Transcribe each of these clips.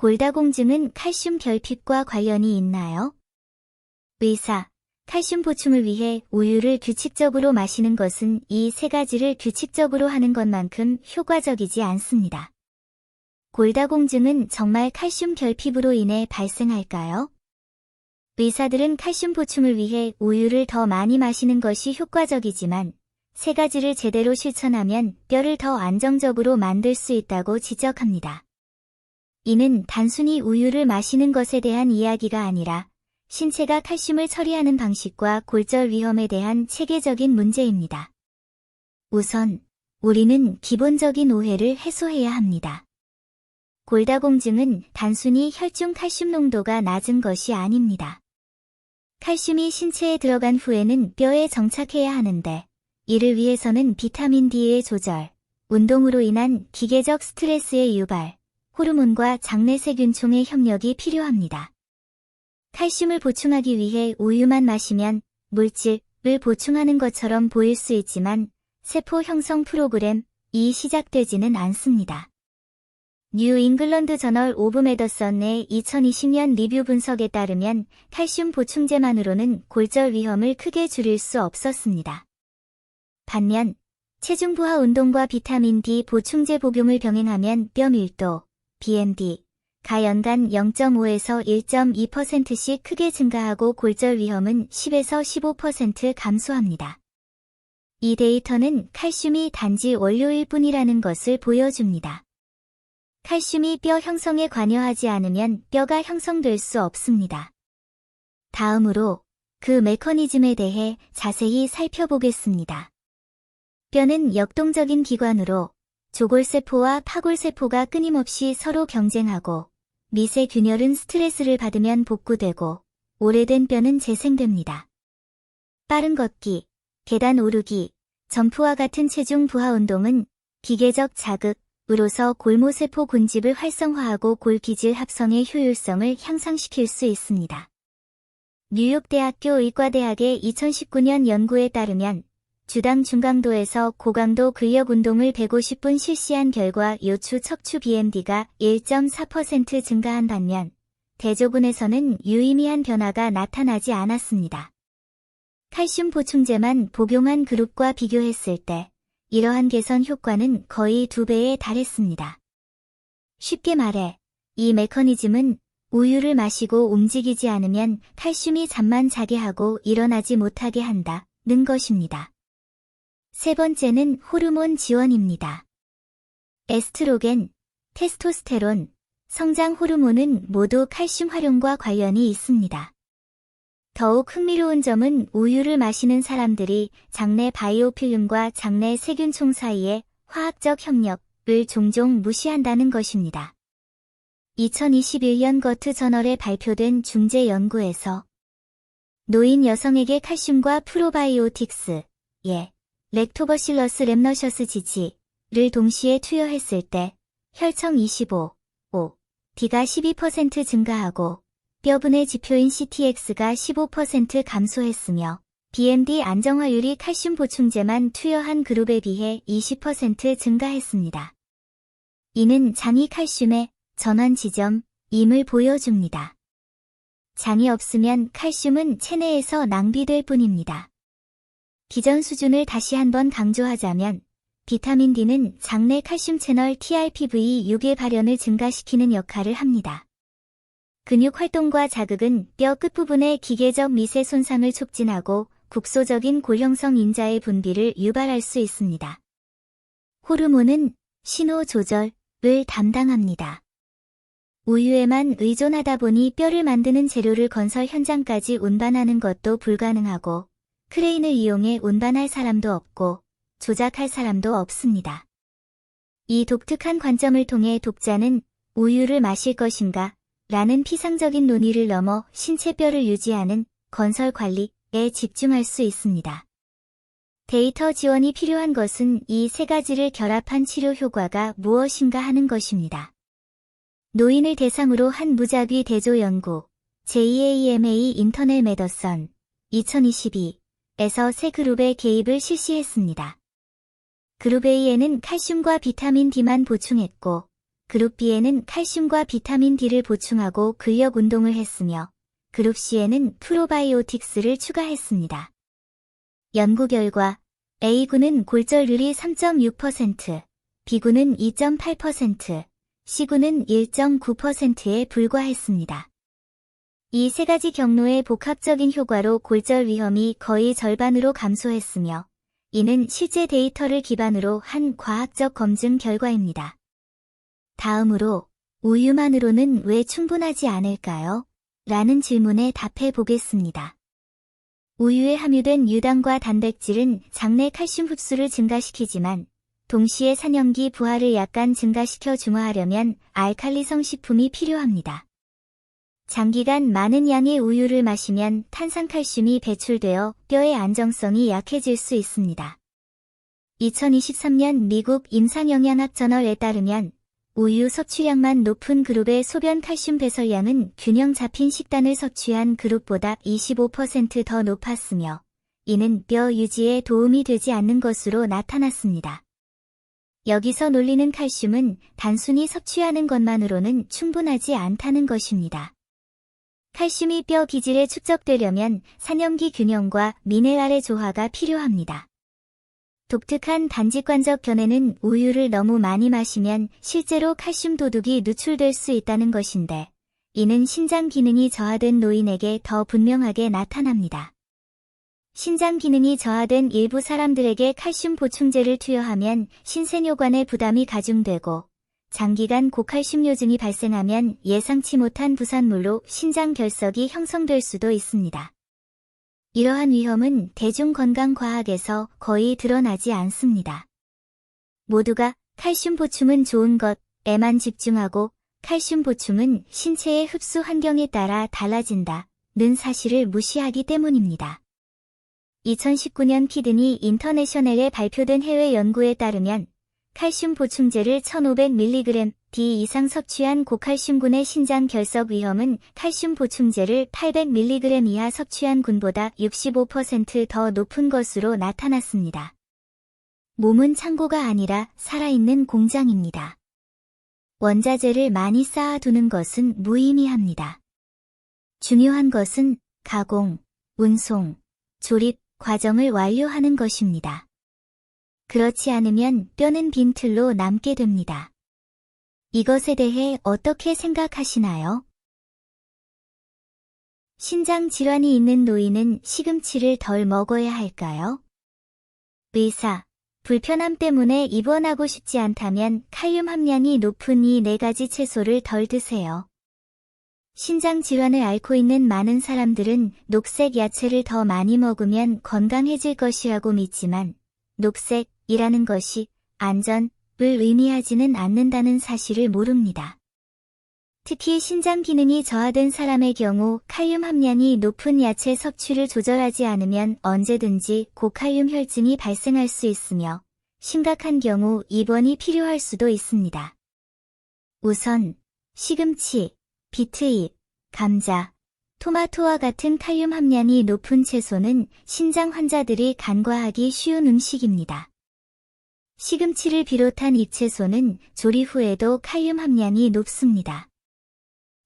골다공증은 칼슘 결핍과 관련이 있나요? 의사, 칼슘 보충을 위해 우유를 규칙적으로 마시는 것은 이 세 가지를 규칙적으로 하는 것만큼 효과적이지 않습니다. 골다공증은 정말 칼슘 결핍으로 인해 발생할까요? 의사들은 칼슘 보충을 위해 우유를 더 많이 마시는 것이 효과적이지만 세 가지를 제대로 실천하면 뼈를 더 안정적으로 만들 수 있다고 지적합니다. 이는 단순히 우유를 마시는 것에 대한 이야기가 아니라 신체가 칼슘을 처리하는 방식과 골절 위험에 대한 체계적인 문제입니다. 우선, 우리는 기본적인 오해를 해소해야 합니다. 골다공증은 단순히 혈중 칼슘 농도가 낮은 것이 아닙니다. 칼슘이 신체에 들어간 후에는 뼈에 정착해야 하는데, 이를 위해서는 비타민 D의 조절, 운동으로 인한 기계적 스트레스의 유발, 호르몬과 장내 세균총의 협력이 필요합니다. 칼슘을 보충하기 위해 우유만 마시면 물질을 보충하는 것처럼 보일 수 있지만 세포 형성 프로그램이 시작되지는 않습니다. 뉴 잉글랜드 저널 오브 메디슨의 2020년 리뷰 분석에 따르면 칼슘 보충제만으로는 골절 위험을 크게 줄일 수 없었습니다. 반면 체중 부하 운동과 비타민 D 보충제 복용을 병행하면 뼈 밀도, BMD가 연간 0.5에서 1.2%씩 크게 증가하고 골절 위험은 10에서 15% 감소합니다. 이 데이터는 칼슘이 단지 원료일 뿐이라는 것을 보여줍니다. 칼슘이 뼈 형성에 관여하지 않으면 뼈가 형성될 수 없습니다. 다음으로 그 메커니즘에 대해 자세히 살펴보겠습니다. 뼈는 역동적인 기관으로 조골세포와 파골세포가 끊임없이 서로 경쟁하고 미세균열은 스트레스를 받으면 복구되고 오래된 뼈는 재생됩니다. 빠른 걷기, 계단 오르기, 점프와 같은 체중 부하 운동은 기계적 자극으로서 골모세포 군집을 활성화하고 골기질 합성의 효율성을 향상시킬 수 있습니다. 뉴욕대학교 의과대학의 2019년 연구에 따르면 주당 중강도에서 고강도 근력 운동을 150분 실시한 결과 요추 척추 BMD가 1.4% 증가한 반면 대조군에서는 유의미한 변화가 나타나지 않았습니다. 칼슘 보충제만 복용한 그룹과 비교했을 때 이러한 개선 효과는 거의 2배에 달했습니다. 쉽게 말해, 이 메커니즘은 우유를 마시고 움직이지 않으면 칼슘이 잠만 자게 하고 일어나지 못하게 한다는 것입니다. 세 번째는 호르몬 지원입니다. 에스트로겐, 테스토스테론, 성장 호르몬은 모두 칼슘 활용과 관련이 있습니다. 더욱 흥미로운 점은 우유를 마시는 사람들이 장내 바이오필름과 장내 세균총 사이의 화학적 협력을 종종 무시한다는 것입니다. 2021년 거트 저널에 발표된 중재 연구에서 노인 여성에게 칼슘과 프로바이오틱스, 렉토버실러스 랩너셔스 지지를 동시에 투여했을 때 혈청 25, D가 12% 증가하고 뼈분해 지표인 CTX가 15% 감소했으며 BMD 안정화율이 칼슘 보충제만 투여한 그룹에 비해 20% 증가했습니다. 이는 장이 칼슘의 전환 지점임을 보여줍니다. 장이 없으면 칼슘은 체내에서 낭비될 뿐입니다. 기전 수준을 다시 한번 강조하자면 비타민 D는 장내 칼슘 채널 TRPV6의 발현을 증가시키는 역할을 합니다. 근육 활동과 자극은 뼈 끝부분의 기계적 미세 손상을 촉진하고 국소적인 골형성 인자의 분비를 유발할 수 있습니다. 호르몬은 신호 조절을 담당합니다. 우유에만 의존하다 보니 뼈를 만드는 재료를 건설 현장까지 운반하는 것도 불가능하고 크레인을 이용해 운반할 사람도 없고 조작할 사람도 없습니다. 이 독특한 관점을 통해 독자는 우유를 마실 것인가? 라는 피상적인 논의를 넘어 신체 뼈를 유지하는 건설 관리에 집중할 수 있습니다. 데이터 지원이 필요한 것은 이 세 가지를 결합한 치료 효과가 무엇인가 하는 것입니다. 노인을 대상으로 한 무작위 대조 연구, JAMA 인터넷 메더슨 2022에서 세 그룹의 개입을 실시했습니다. 그룹 A에는 칼슘과 비타민 D만 보충했고, 그룹 B에는 칼슘과 비타민 D를 보충하고 근력 운동을 했으며 그룹 C에는 프로바이오틱스를 추가했습니다. 연구 결과 A군은 골절률이 3.6%, B군은 2.8%, C군은 1.9%에 불과했습니다. 이 세 가지 경로의 복합적인 효과로 골절 위험이 거의 절반으로 감소했으며 이는 실제 데이터를 기반으로 한 과학적 검증 결과입니다. 다음으로 우유만으로는 왜 충분하지 않을까요? 라는 질문에 답해 보겠습니다. 우유에 함유된 유당과 단백질은 장내 칼슘 흡수를 증가시키지만 동시에 산염기 부하를 약간 증가시켜 중화하려면 알칼리성 식품이 필요합니다. 장기간 많은 양의 우유를 마시면 탄산칼슘이 배출되어 뼈의 안정성이 약해질 수 있습니다. 2023년 미국 임상영양학 저널에 따르면 우유 섭취량만 높은 그룹의 소변 칼슘 배설량은 균형 잡힌 식단을 섭취한 그룹보다 25% 더 높았으며 이는 뼈 유지에 도움이 되지 않는 것으로 나타났습니다. 여기서 놀리는 칼슘은 단순히 섭취하는 것만으로는 충분하지 않다는 것입니다. 칼슘이 뼈 기질에 축적되려면 산염기 균형과 미네랄의 조화가 필요합니다. 독특한 단직관적 견해는 우유를 너무 많이 마시면 실제로 칼슘 도둑이 누출될 수 있다는 것인데 이는 신장 기능이 저하된 노인에게 더 분명하게 나타납니다. 신장 기능이 저하된 일부 사람들에게 칼슘 보충제를 투여하면 신생혈관의 부담이 가중되고 장기간 고칼슘요증이 발생하면 예상치 못한 부산물로 신장 결석이 형성될 수도 있습니다. 이러한 위험은 대중건강과학에서 거의 드러나지 않습니다. 모두가 칼슘 보충은 좋은 것에만 집중하고 칼슘 보충은 신체의 흡수 환경에 따라 달라진다는 사실을 무시하기 때문입니다. 2019년 키드니 인터내셔널에 발표된 해외 연구에 따르면 칼슘 보충제를 1500mg D 이상 섭취한 고칼슘군의 신장 결석 위험은 칼슘 보충제를 800mg 이하 섭취한 군보다 65% 더 높은 것으로 나타났습니다. 몸은 창고가 아니라 살아있는 공장입니다. 원자재를 많이 쌓아두는 것은 무의미합니다. 중요한 것은 가공, 운송, 조립 과정을 완료하는 것입니다. 그렇지 않으면 뼈는 빈틀로 남게 됩니다. 이것에 대해 어떻게 생각하시나요? 신장 질환이 있는 노인은 시금치를 덜 먹어야 할까요? 의사, 불편함 때문에 입원하고 싶지 않다면 칼륨 함량이 높은 이 4가지 채소를 덜 드세요. 신장 질환을 앓고 있는 많은 사람들은 녹색 야채를 더 많이 먹으면 건강해질 것이라고 믿지만 녹색이라는 것이 안전을 의미하지는 않는다는 사실을 모릅니다. 특히 신장 기능이 저하된 사람의 경우 칼륨 함량이 높은 야채 섭취를 조절하지 않으면 언제든지 고칼륨 혈증이 발생할 수 있으며 심각한 경우 입원이 필요할 수도 있습니다. 우선 시금치, 비트잎, 감자, 토마토와 같은 칼륨 함량이 높은 채소는 신장 환자들이 간과하기 쉬운 음식입니다. 시금치를 비롯한 잎채소는 조리 후에도 칼륨 함량이 높습니다.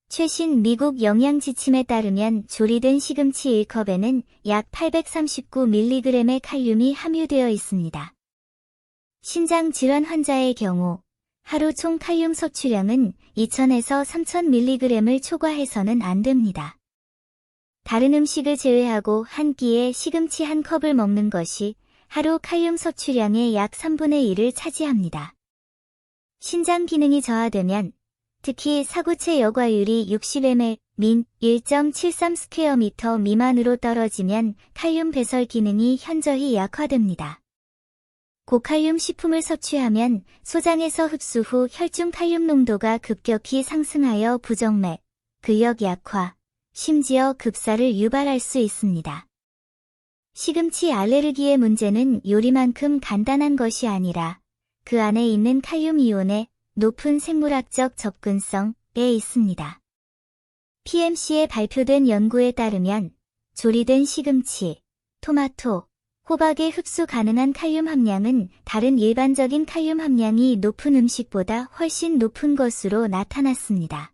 최신 미국 영양 지침에 따르면 조리된 시금치 1컵에는 약 839mg의 칼륨이 함유되어 있습니다. 신장 질환 환자의 경우 하루 총 칼륨 섭취량은 2000에서 3000mg을 초과해서는 안 됩니다. 다른 음식을 제외하고 한 끼에 시금치 한 컵을 먹는 것이 하루 칼륨 섭취량의 약 3분의 1을 차지합니다. 신장 기능이 저하되면 특히 사구체 여과율이 60ml 민 1.73 스퀘어미터 미만으로 떨어지면 칼륨 배설 기능이 현저히 약화됩니다. 고칼륨 식품을 섭취하면 소장에서 흡수 후 혈중 칼륨 농도가 급격히 상승하여 부정맥, 근력 약화, 심지어 급사를 유발할 수 있습니다. 시금치 알레르기의 문제는 요리만큼 간단한 것이 아니라 그 안에 있는 칼륨 이온의 높은 생물학적 접근성에 있습니다. PMC에 발표된 연구에 따르면 조리된 시금치, 토마토, 호박의 흡수 가능한 칼륨 함량은 다른 일반적인 칼륨 함량이 높은 음식보다 훨씬 높은 것으로 나타났습니다.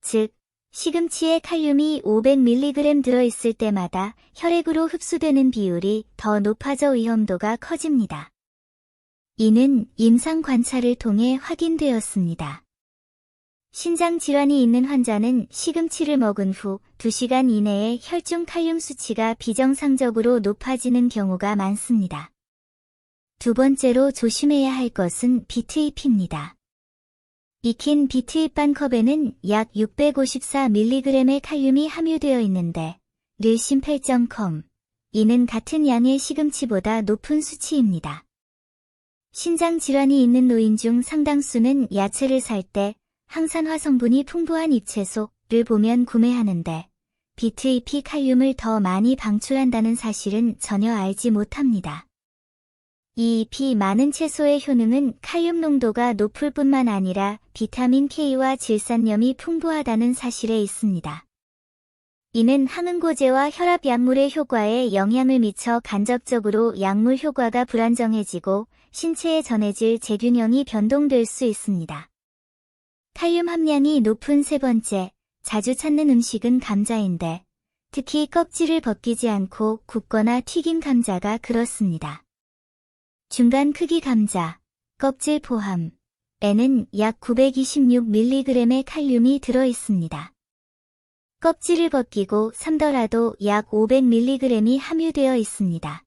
즉, 시금치에 칼륨이 500mg 들어있을 때마다 혈액으로 흡수되는 비율이 더 높아져 위험도가 커집니다. 이는 임상 관찰을 통해 확인되었습니다. 신장 질환이 있는 환자는 시금치를 먹은 후 2시간 이내에 혈중 칼륨 수치가 비정상적으로 높아지는 경우가 많습니다. 두 번째로 조심해야 할 것은 비트잎입니다. 익힌 비트잎 반 컵에는 약 654mg의 칼륨이 함유되어 있는데 르신8.com 이는 같은 양의 시금치보다 높은 수치입니다. 신장 질환이 있는 노인 중 상당수는 야채를 살 때 항산화 성분이 풍부한 잎채소를 보면 구매하는데 비트잎이 칼륨을 더 많이 방출한다는 사실은 전혀 알지 못합니다. 이 잎이 많은 채소의 효능은 칼륨 농도가 높을 뿐만 아니라 비타민 K와 질산염이 풍부하다는 사실에 있습니다. 이는 항응고제와 혈압 약물의 효과에 영향을 미쳐 간접적으로 약물 효과가 불안정해지고 신체에 전해질 제균형이 변동될 수 있습니다. 칼륨 함량이 높은 세 번째, 자주 찾는 음식은 감자인데 특히 껍질을 벗기지 않고 굽거나 튀긴 감자가 그렇습니다. 중간 크기 감자, 껍질 포함에는 약 926mg의 칼륨이 들어있습니다. 껍질을 벗기고 삶더라도 약 500mg이 함유되어 있습니다.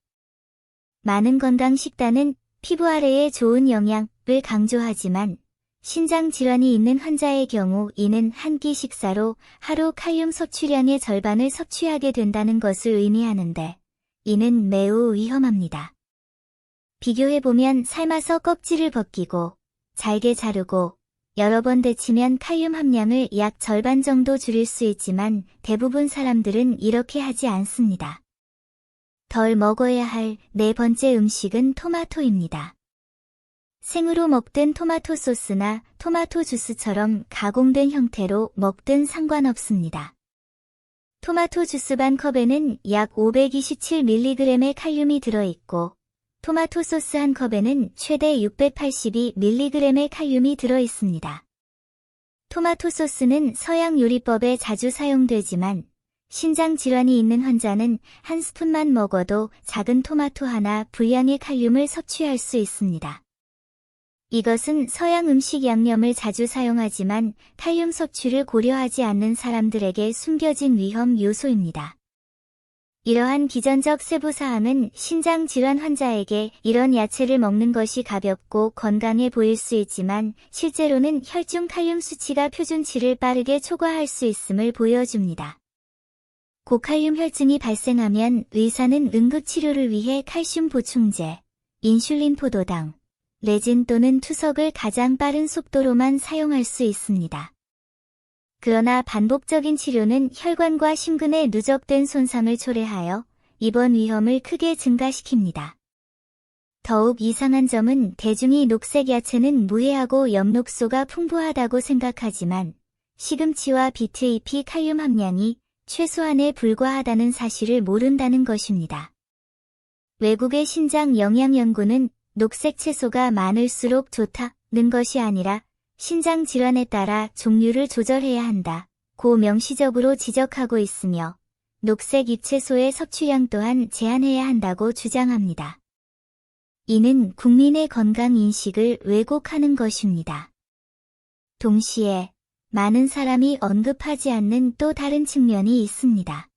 많은 건강 식단은 피부 아래에 좋은 영양을 강조하지만 신장 질환이 있는 환자의 경우 이는 한 끼 식사로 하루 칼륨 섭취량의 절반을 섭취하게 된다는 것을 의미하는데 이는 매우 위험합니다. 비교해보면 삶아서 껍질을 벗기고 잘게 자르고 여러 번 데치면 칼륨 함량을 약 절반 정도 줄일 수 있지만 대부분 사람들은 이렇게 하지 않습니다. 덜 먹어야 할 네 번째 음식은 토마토입니다. 생으로 먹든 토마토 소스나 토마토 주스처럼 가공된 형태로 먹든 상관없습니다. 토마토 주스 반 컵에는 약 527mg의 칼륨이 들어있고 토마토 소스 한 컵에는 최대 682mg의 칼륨이 들어있습니다. 토마토 소스는 서양 요리법에 자주 사용되지만 신장 질환이 있는 환자는 한 스푼만 먹어도 작은 토마토 하나 분량의 칼륨을 섭취할 수 있습니다. 이것은 서양 음식 양념을 자주 사용하지만 칼륨 섭취를 고려하지 않는 사람들에게 숨겨진 위험 요소입니다. 이러한 기전적 세부사항은 신장 질환 환자에게 이런 야채를 먹는 것이 가볍고 건강해 보일 수 있지만 실제로는 혈중 칼륨 수치가 표준치를 빠르게 초과할 수 있음을 보여줍니다. 고칼륨 혈증이 발생하면 의사는 응급치료를 위해 칼슘 보충제, 인슐린 포도당, 레진 또는 투석을 가장 빠른 속도로만 사용할 수 있습니다. 그러나 반복적인 치료는 혈관과 심근에 누적된 손상을 초래하여 입원 위험을 크게 증가시킵니다. 더욱 이상한 점은 대중이 녹색 야채는 무해하고 엽록소가 풍부하다고 생각하지만 시금치와 비트잎이 칼륨 함량이 최소한에 불과하다는 사실을 모른다는 것입니다. 외국의 신장 영양 연구는 녹색 채소가 많을수록 좋다는 것이 아니라 신장 질환에 따라 종류를 조절해야 한다고 명시적으로 지적하고 있으며 녹색 잎채소의 섭취량 또한 제한해야 한다고 주장합니다. 이는 국민의 건강 인식을 왜곡하는 것입니다. 동시에 많은 사람이 언급하지 않는 또 다른 측면이 있습니다.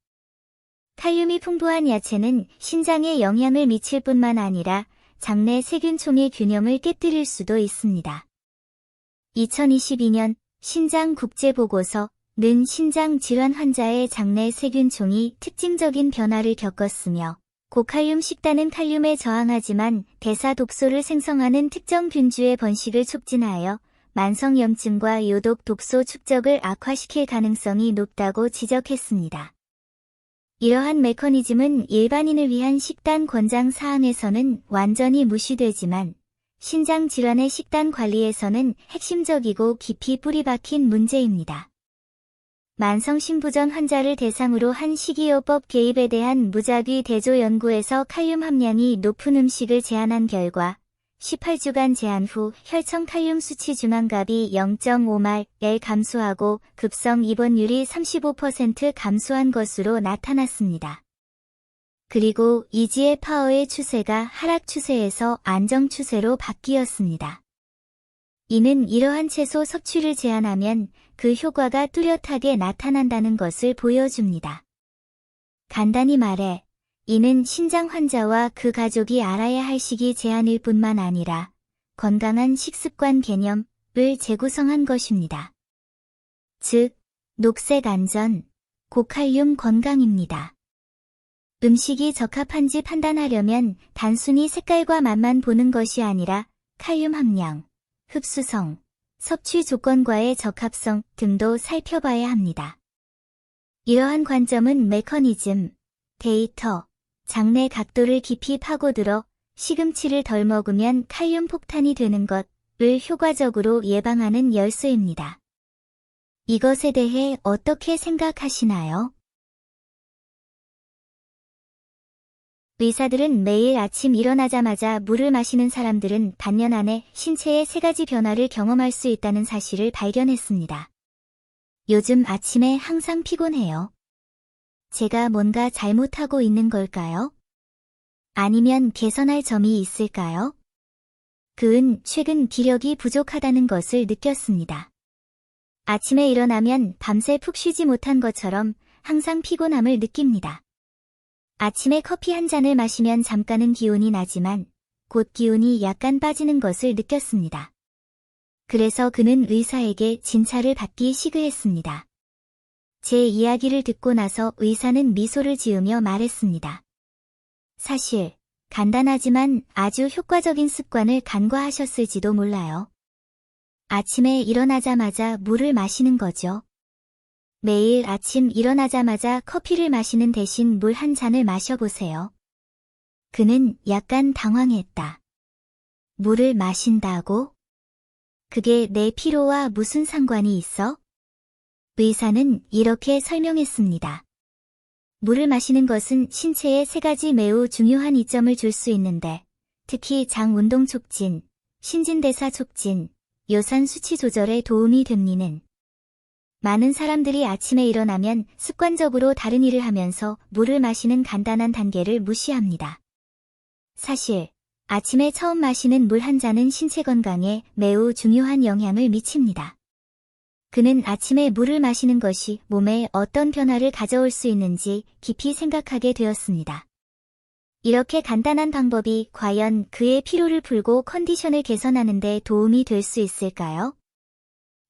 칼륨이 풍부한 야채는 신장에 영향을 미칠 뿐만 아니라 장내 세균총의 균형을 깨뜨릴 수도 있습니다. 2022년 신장국제보고서는 신장 질환 환자의 장내 세균총이 특징적인 변화를 겪었으며 고칼륨 식단은 칼륨에 저항하지만 대사 독소를 생성하는 특정 균주의 번식을 촉진하여 만성염증과 요독 독소 축적을 악화시킬 가능성이 높다고 지적했습니다. 이러한 메커니즘은 일반인을 위한 식단 권장 사항에서는 완전히 무시되지만 신장 질환의 식단 관리에서는 핵심적이고 깊이 뿌리 박힌 문제입니다. 만성심부전 환자를 대상으로 한 식이요법 개입에 대한 무작위 대조 연구에서 칼륨 함량이 높은 음식을 제한한 결과 18주간 제한 후 혈청 칼륨 수치 중앙값이 0.5말에 감소하고 급성 입원율이 35% 감소한 것으로 나타났습니다. 그리고 이지의 파워의 추세가 하락 추세에서 안정 추세로 바뀌었습니다. 이는 이러한 채소 섭취를 제한하면 그 효과가 뚜렷하게 나타난다는 것을 보여줍니다. 간단히 말해, 이는 신장 환자와 그 가족이 알아야 할 식이 제한일 뿐만 아니라 건강한 식습관 개념을 재구성한 것입니다. 즉, 녹색 안전, 고칼륨 건강입니다. 음식이 적합한지 판단하려면 단순히 색깔과 맛만 보는 것이 아니라 칼륨 함량, 흡수성, 섭취 조건과의 적합성 등도 살펴봐야 합니다. 이러한 관점은 메커니즘, 데이터, 장내 각도를 깊이 파고들어 시금치를 덜 먹으면 칼륨 폭탄이 되는 것을 효과적으로 예방하는 열쇠입니다. 이것에 대해 어떻게 생각하시나요? 의사들은 매일 아침 일어나자마자 물을 마시는 사람들은 반년 안에 신체의 3가지 변화를 경험할 수 있다는 사실을 발견했습니다. 요즘 아침에 항상 피곤해요. 제가 뭔가 잘못하고 있는 걸까요? 아니면 개선할 점이 있을까요? 그은 최근 기력이 부족하다는 것을 느꼈습니다. 아침에 일어나면 밤새 푹 쉬지 못한 것처럼 항상 피곤함을 느낍니다. 아침에 커피 한 잔을 마시면 잠깐은 기운이 나지만 곧 기운이 약간 빠지는 것을 느꼈습니다. 그래서 그는 의사에게 진찰을 받기 시그했습니다. 제 이야기를 듣고 나서 의사는 미소를 지으며 말했습니다. 사실, 간단하지만 아주 효과적인 습관을 간과하셨을지도 몰라요. 아침에 일어나자마자 물을 마시는 거죠. 매일 아침 일어나자마자 커피를 마시는 대신 물 한 잔을 마셔보세요. 그는 약간 당황했다. 물을 마신다고? 그게 내 피로와 무슨 상관이 있어? 의사는 이렇게 설명했습니다. 물을 마시는 것은 신체에 3가지 매우 중요한 이점을 줄 수 있는데, 특히 장 운동 촉진, 신진대사 촉진, 요산 수치 조절에 도움이 됩니다. 많은 사람들이 아침에 일어나면 습관적으로 다른 일을 하면서 물을 마시는 간단한 단계를 무시합니다. 사실, 아침에 처음 마시는 물 한 잔은 신체 건강에 매우 중요한 영향을 미칩니다. 그는 아침에 물을 마시는 것이 몸에 어떤 변화를 가져올 수 있는지 깊이 생각하게 되었습니다. 이렇게 간단한 방법이 과연 그의 피로를 풀고 컨디션을 개선하는 데 도움이 될 수 있을까요?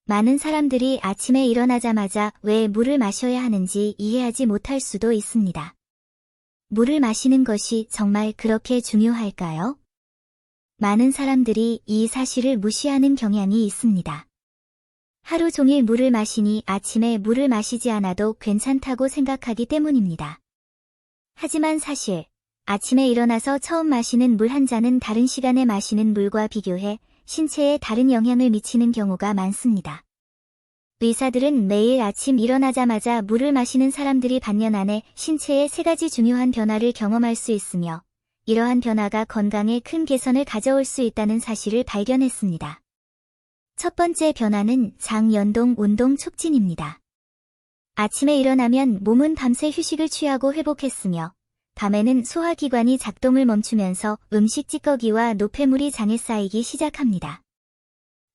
많은 사람들이 아침에 일어나자마자 왜 물을 마셔야 하는지 이해하지 못할 수도 있습니다. 물을 마시는 것이 정말 그렇게 중요할까요? 많은 사람들이 이 사실을 무시하는 경향이 있습니다. 하루 종일 물을 마시니 아침에 물을 마시지 않아도 괜찮다고 생각하기 때문입니다. 하지만 사실, 아침에 일어나서 처음 마시는 물 한 잔은 다른 시간에 마시는 물과 비교해 신체에 다른 영향을 미치는 경우가 많습니다. 의사들은 매일 아침 일어나자마자 물을 마시는 사람들이 반년 안에 신체에 3가지 중요한 변화를 경험할 수 있으며, 이러한 변화가 건강에 큰 개선을 가져올 수 있다는 사실을 발견했습니다. 첫 번째 변화는 장 연동 운동 촉진입니다. 아침에 일어나면 몸은 밤새 휴식을 취하고 회복했으며, 밤에는 소화기관이 작동을 멈추면서 음식 찌꺼기와 노폐물이 장에 쌓이기 시작합니다.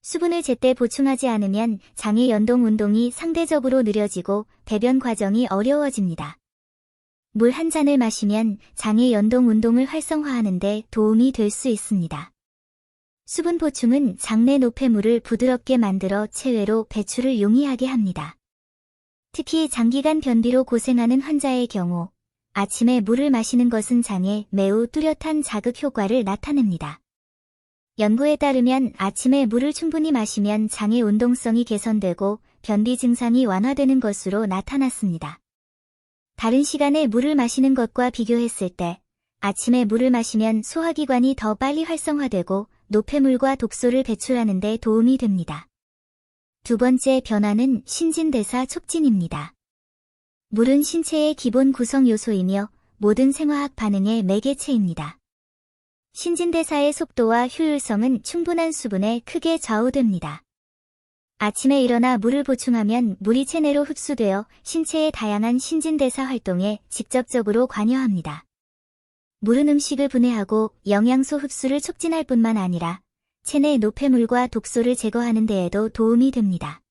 수분을 제때 보충하지 않으면 장의 연동 운동이 상대적으로 느려지고 배변 과정이 어려워집니다. 물 한 잔을 마시면 장의 연동 운동을 활성화하는 데 도움이 될 수 있습니다. 수분 보충은 장내 노폐물을 부드럽게 만들어 체외로 배출을 용이하게 합니다. 특히 장기간 변비로 고생하는 환자의 경우, 아침에 물을 마시는 것은 장에 매우 뚜렷한 자극 효과를 나타냅니다. 연구에 따르면 아침에 물을 충분히 마시면 장의 운동성이 개선되고 변비 증상이 완화되는 것으로 나타났습니다. 다른 시간에 물을 마시는 것과 비교했을 때 아침에 물을 마시면 소화기관이 더 빨리 활성화되고 노폐물과 독소를 배출하는 데 도움이 됩니다. 두 번째 변화는 신진대사 촉진입니다. 물은 신체의 기본 구성 요소이며 모든 생화학 반응의 매개체입니다. 신진대사의 속도와 효율성은 충분한 수분에 크게 좌우됩니다. 아침에 일어나 물을 보충하면 물이 체내로 흡수되어 신체의 다양한 신진대사 활동에 직접적으로 관여합니다. 물은 음식을 분해하고 영양소 흡수를 촉진할 뿐만 아니라 체내 노폐물과 독소를 제거하는 데에도 도움이 됩니다.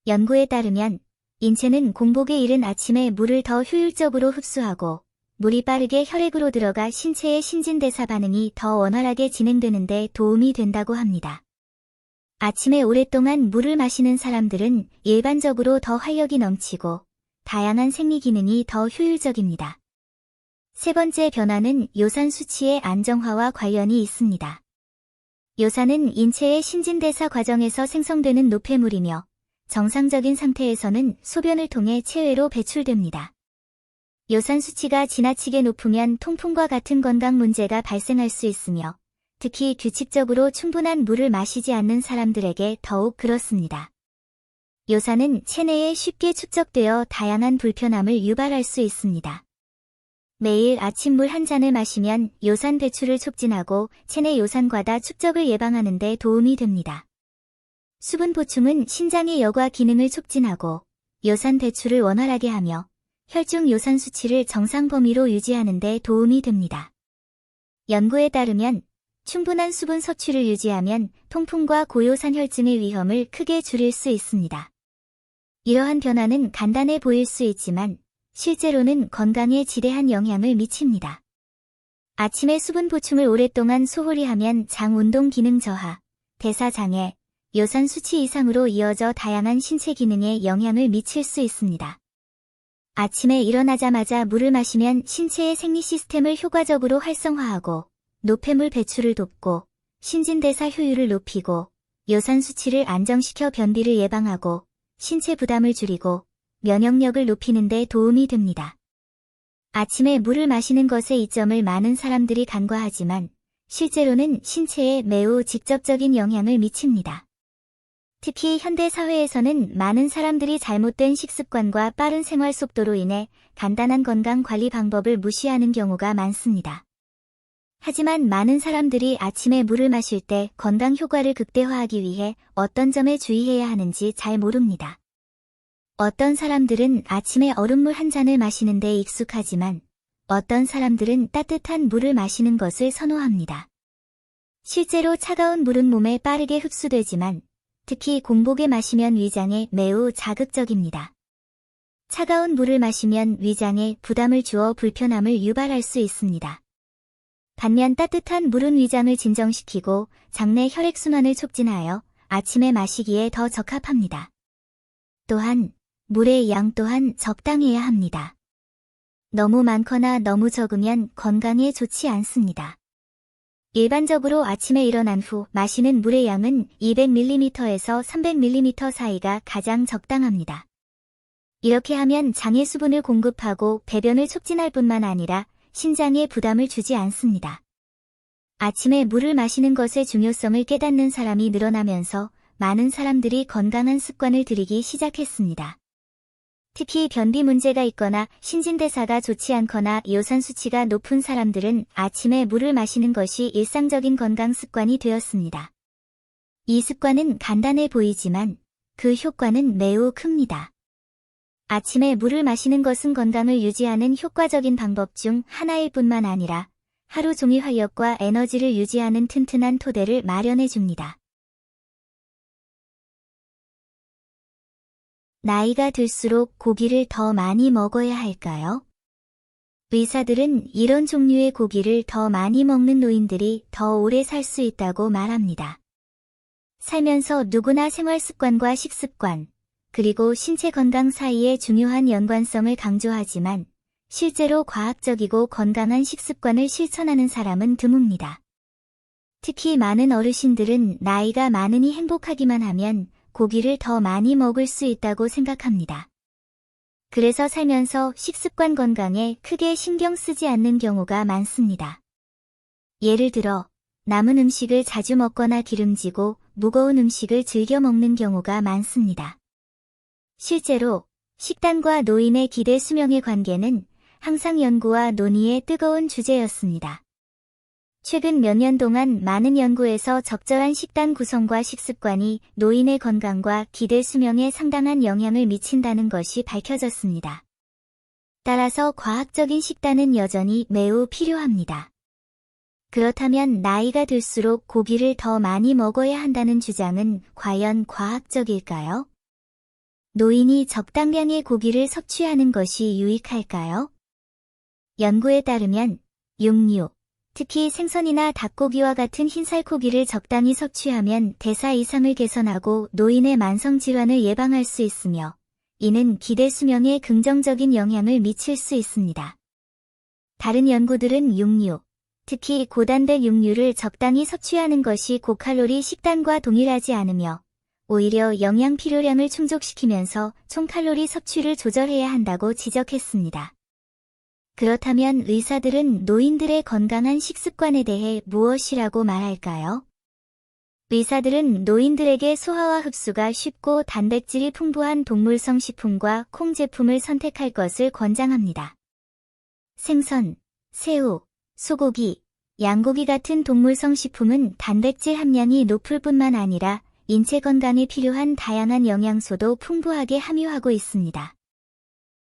연구에 따르면 인체는 공복에 이른 아침에 물을 더 효율적으로 흡수하고 물이 빠르게 혈액으로 들어가 신체의 신진대사 반응이 더 원활하게 진행되는 데 도움이 된다고 합니다. 아침에 오랫동안 물을 마시는 사람들은 일반적으로 더 활력이 넘치고 다양한 생리 기능이 더 효율적입니다. 세 번째 변화는 요산 수치의 안정화와 관련이 있습니다. 요산은 인체의 신진대사 과정에서 생성되는 노폐물이며 정상적인 상태에서는 소변을 통해 체외로 배출됩니다. 요산 수치가 지나치게 높으면 통풍과 같은 건강 문제가 발생할 수 있으며 특히 규칙적으로 충분한 물을 마시지 않는 사람들에게 더욱 그렇습니다. 요산은 체내에 쉽게 축적되어 다양한 불편함을 유발할 수 있습니다. 매일 아침 물 한 잔을 마시면 요산 배출을 촉진하고 체내 요산 과다 축적을 예방하는 데 도움이 됩니다. 수분 보충은 신장의 여과 기능을 촉진하고 요산 배출을 원활하게 하며 혈중 요산 수치를 정상 범위로 유지하는 데 도움이 됩니다. 연구에 따르면 충분한 수분 섭취를 유지하면 통풍과 고요산 혈증의 위험을 크게 줄일 수 있습니다. 이러한 변화는 간단해 보일 수 있지만 실제로는 건강에 지대한 영향을 미칩니다. 아침에 수분 보충을 오랫동안 소홀히 하면 장 운동 기능 저하, 대사 장애, 요산 수치 이상으로 이어져 다양한 신체 기능에 영향을 미칠 수 있습니다. 아침에 일어나자마자 물을 마시면 신체의 생리 시스템을 효과적으로 활성화하고 노폐물 배출을 돕고 신진대사 효율을 높이고 요산 수치를 안정시켜 변비를 예방하고 신체 부담을 줄이고 면역력을 높이는 데 도움이 됩니다. 아침에 물을 마시는 것의 이점을 많은 사람들이 간과하지만 실제로는 신체에 매우 직접적인 영향을 미칩니다. 특히 현대 사회에서는 많은 사람들이 잘못된 식습관과 빠른 생활 속도로 인해 간단한 건강 관리 방법을 무시하는 경우가 많습니다. 하지만 많은 사람들이 아침에 물을 마실 때 건강 효과를 극대화하기 위해 어떤 점에 주의해야 하는지 잘 모릅니다. 어떤 사람들은 아침에 얼음물 한 잔을 마시는 데 익숙하지만 어떤 사람들은 따뜻한 물을 마시는 것을 선호합니다. 실제로 차가운 물은 몸에 빠르게 흡수되지만 특히 공복에 마시면 위장에 매우 자극적입니다. 차가운 물을 마시면 위장에 부담을 주어 불편함을 유발할 수 있습니다. 반면 따뜻한 물은 위장을 진정시키고 장내 혈액순환을 촉진하여 아침에 마시기에 더 적합합니다. 또한 물의 양 또한 적당해야 합니다. 너무 많거나 너무 적으면 건강에 좋지 않습니다. 일반적으로 아침에 일어난 후 마시는 물의 양은 200ml에서 300ml 사이가 가장 적당합니다. 이렇게 하면 장에 수분을 공급하고 배변을 촉진할 뿐만 아니라 신장에 부담을 주지 않습니다. 아침에 물을 마시는 것의 중요성을 깨닫는 사람이 늘어나면서 많은 사람들이 건강한 습관을 들이기 시작했습니다. 특히 변비 문제가 있거나 신진대사가 좋지 않거나 요산 수치가 높은 사람들은 아침에 물을 마시는 것이 일상적인 건강 습관이 되었습니다. 이 습관은 간단해 보이지만 그 효과는 매우 큽니다. 아침에 물을 마시는 것은 건강을 유지하는 효과적인 방법 중 하나일 뿐만 아니라 하루 종일 활력과 에너지를 유지하는 튼튼한 토대를 마련해 줍니다. 나이가 들수록 고기를 더 많이 먹어야 할까요? 의사들은 이런 종류의 고기를 더 많이 먹는 노인들이 더 오래 살 수 있다고 말합니다. 살면서 누구나 생활 습관과 식습관, 그리고 신체 건강 사이의 중요한 연관성을 강조하지만 실제로 과학적이고 건강한 식습관을 실천하는 사람은 드뭅니다. 특히 많은 어르신들은 나이가 많으니 행복하기만 하면 고기를 더 많이 먹을 수 있다고 생각합니다. 그래서 살면서 식습관 건강에 크게 신경 쓰지 않는 경우가 많습니다. 예를 들어 남은 음식을 자주 먹거나 기름지고 무거운 음식을 즐겨 먹는 경우가 많습니다. 실제로 식단과 노인의 기대 수명의 관계는 항상 연구와 논의의 뜨거운 주제였습니다. 최근 몇 년 동안 많은 연구에서 적절한 식단 구성과 식습관이 노인의 건강과 기대 수명에 상당한 영향을 미친다는 것이 밝혀졌습니다. 따라서 과학적인 식단은 여전히 매우 필요합니다. 그렇다면 나이가 들수록 고기를 더 많이 먹어야 한다는 주장은 과연 과학적일까요? 노인이 적당량의 고기를 섭취하는 것이 유익할까요? 연구에 따르면 육류, 특히 생선이나 닭고기와 같은 흰살코기를 적당히 섭취하면 대사 이상을 개선하고 노인의 만성질환을 예방할 수 있으며 이는 기대 수명에 긍정적인 영향을 미칠 수 있습니다. 다른 연구들은 육류, 특히 고단백 육류를 적당히 섭취하는 것이 고칼로리 식단과 동일하지 않으며 오히려 영양 필요량을 충족시키면서 총칼로리 섭취를 조절해야 한다고 지적했습니다. 그렇다면 의사들은 노인들의 건강한 식습관에 대해 무엇이라고 말할까요? 의사들은 노인들에게 소화와 흡수가 쉽고 단백질이 풍부한 동물성 식품과 콩 제품을 선택할 것을 권장합니다. 생선, 새우, 소고기, 양고기 같은 동물성 식품은 단백질 함량이 높을 뿐만 아니라 인체 건강에 필요한 다양한 영양소도 풍부하게 함유하고 있습니다.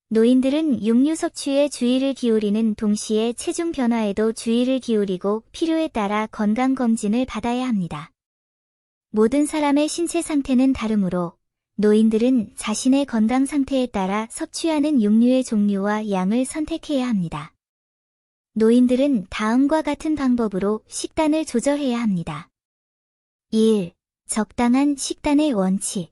노인들은 육류 섭취에 주의를 기울이는 동시에 체중 변화에도 주의를 기울이고 필요에 따라 건강검진을 받아야 합니다. 모든 사람의 신체 상태는 다르므로 노인들은 자신의 건강 상태에 따라 섭취하는 육류의 종류와 양을 선택해야 합니다. 노인들은 다음과 같은 방법으로 식단을 조절해야 합니다. 1. 적당한 식단의 원칙.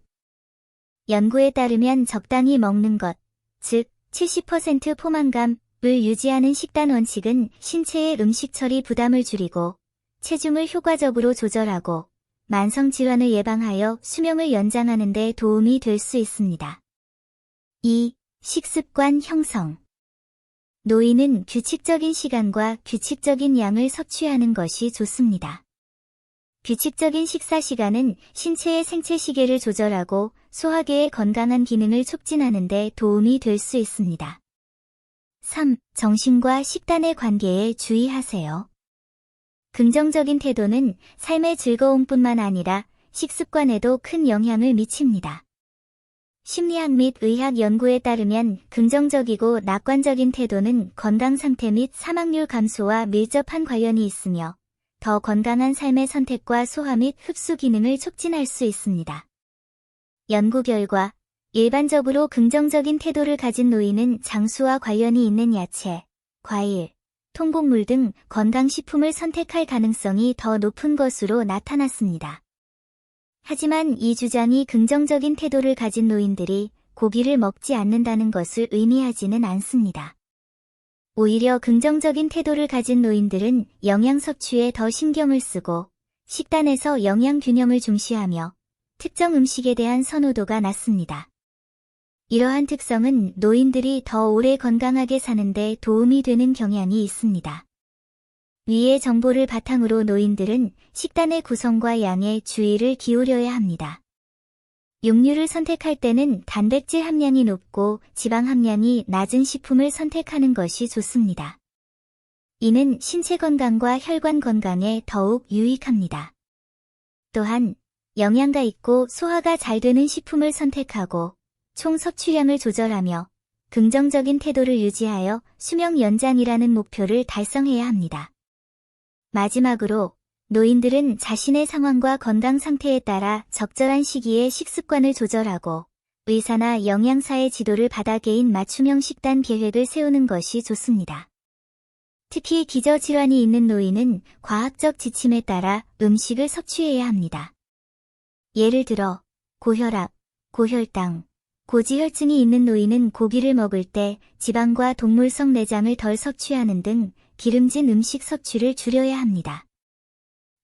연구에 따르면 적당히 먹는 것, 즉 70% 포만감을 유지하는 식단 원칙은 신체의 음식 처리 부담을 줄이고 체중을 효과적으로 조절하고 만성질환을 예방하여 수명을 연장하는 데 도움이 될 수 있습니다. 2. 식습관 형성. 노인은 규칙적인 시간과 규칙적인 양을 섭취하는 것이 좋습니다. 규칙적인 식사 시간은 신체의 생체 시계를 조절하고 소화계의 건강한 기능을 촉진하는 데 도움이 될 수 있습니다. 3. 정신과 식단의 관계에 주의하세요. 긍정적인 태도는 삶의 즐거움뿐만 아니라 식습관에도 큰 영향을 미칩니다. 심리학 및 의학 연구에 따르면 긍정적이고 낙관적인 태도는 건강 상태 및 사망률 감소와 밀접한 관련이 있으며 더 건강한 삶의 선택과 소화 및 흡수 기능을 촉진할 수 있습니다. 연구 결과, 일반적으로 긍정적인 태도를 가진 노인은 장수와 관련이 있는 야채, 과일, 통곡물 등 건강식품을 선택할 가능성이 더 높은 것으로 나타났습니다. 하지만 이 주장이 긍정적인 태도를 가진 노인들이 고기를 먹지 않는다는 것을 의미하지는 않습니다. 오히려 긍정적인 태도를 가진 노인들은 영양 섭취에 더 신경을 쓰고 식단에서 영양 균형을 중시하며 특정 음식에 대한 선호도가 낮습니다. 이러한 특성은 노인들이 더 오래 건강하게 사는 데 도움이 되는 경향이 있습니다. 위의 정보를 바탕으로 노인들은 식단의 구성과 양에 주의를 기울여야 합니다. 육류를 선택할 때는 단백질 함량이 높고 지방 함량이 낮은 식품을 선택하는 것이 좋습니다. 이는 신체 건강과 혈관 건강에 더욱 유익합니다. 또한 영양가 있고 소화가 잘 되는 식품을 선택하고 총 섭취량을 조절하며 긍정적인 태도를 유지하여 수명 연장이라는 목표를 달성해야 합니다. 마지막으로 노인들은 자신의 상황과 건강 상태에 따라 적절한 시기에 식습관을 조절하고 의사나 영양사의 지도를 받아 개인 맞춤형 식단 계획을 세우는 것이 좋습니다. 특히 기저질환이 있는 노인은 과학적 지침에 따라 음식을 섭취해야 합니다. 예를 들어 고혈압, 고혈당, 고지혈증이 있는 노인은 고기를 먹을 때 지방과 동물성 내장을 덜 섭취하는 등 기름진 음식 섭취를 줄여야 합니다.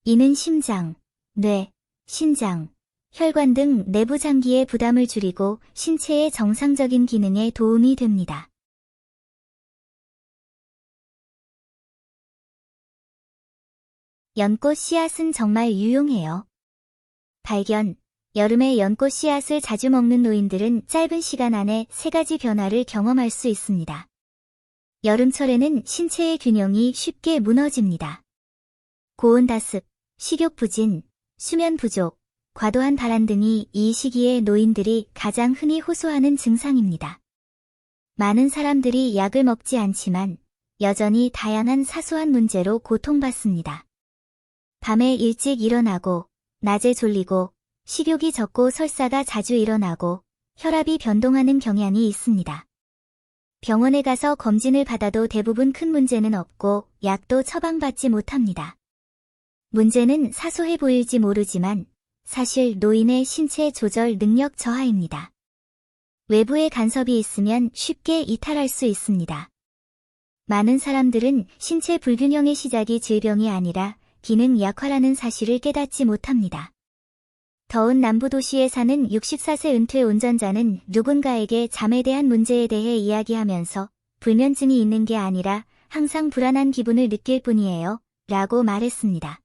이는 심장, 뇌, 신장, 혈관 등 내부 장기의 부담을 줄이고 신체의 정상적인 기능에 도움이 됩니다. 연꽃 씨앗은 정말 유용해요. 발견. 여름에 연꽃 씨앗을 자주 먹는 노인들은 짧은 시간 안에 3가지 변화를 경험할 수 있습니다. 여름철에는 신체의 균형이 쉽게 무너집니다. 고온다습, 식욕 부진, 수면 부족, 과도한 발한 등이 이 시기에 노인들이 가장 흔히 호소하는 증상입니다. 많은 사람들이 약을 먹지 않지만 여전히 다양한 사소한 문제로 고통받습니다. 밤에 일찍 일어나고, 낮에 졸리고, 식욕이 적고 설사가 자주 일어나고, 혈압이 변동하는 경향이 있습니다. 병원에 가서 검진을 받아도 대부분 큰 문제는 없고 약도 처방받지 못합니다. 문제는 사소해 보일지 모르지만 사실 노인의 신체 조절 능력 저하입니다. 외부의 간섭이 있으면 쉽게 이탈할 수 있습니다. 많은 사람들은 신체 불균형의 시작이 질병이 아니라 기능 약화라는 사실을 깨닫지 못합니다. 더운 남부도시에 사는 64세 은퇴 운전자는 누군가에게 잠에 대한 문제에 대해 이야기하면서 불면증이 있는 게 아니라 항상 불안한 기분을 느낄 뿐이에요 라고 말했습니다.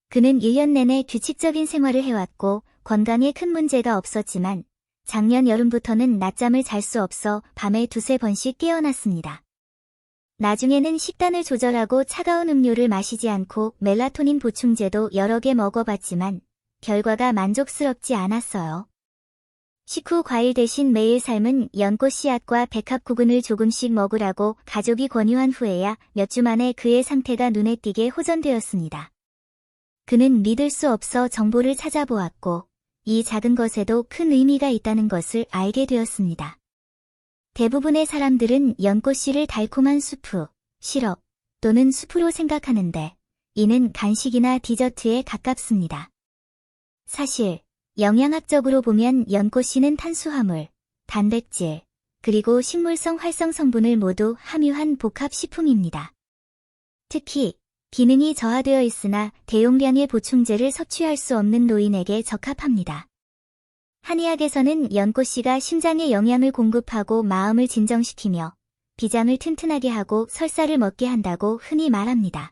그는 1년 내내 규칙적인 생활을 해왔고 건강에 큰 문제가 없었지만 작년 여름부터는 낮잠을 잘 수 없어 밤에 2~3번씩 깨어났습니다. 나중에는 식단을 조절하고 차가운 음료를 마시지 않고 멜라토닌 보충제도 여러 개 먹어봤지만 결과가 만족스럽지 않았어요. 식후 과일 대신 매일 삶은 연꽃 씨앗과 백합구근을 조금씩 먹으라고 가족이 권유한 후에야 몇 주 만에 그의 상태가 눈에 띄게 호전되었습니다. 그는 믿을 수 없어 정보를 찾아보았고 이 작은 것에도 큰 의미가 있다는 것을 알게 되었습니다. 대부분의 사람들은 연꽃씨를 달콤한 수프, 시럽 또는 수프로 생각하는데 이는 간식이나 디저트에 가깝습니다. 사실 영양학적으로 보면 연꽃씨는 탄수화물, 단백질, 그리고 식물성 활성 성분을 모두 함유한 복합식품입니다. 특히 기능이 저하되어 있으나 대용량의 보충제를 섭취할 수 없는 노인에게 적합합니다. 한의학에서는 연꽃씨가 심장에 영양을 공급하고 마음을 진정시키며 비장을 튼튼하게 하고 설사를 멎게 한다고 흔히 말합니다.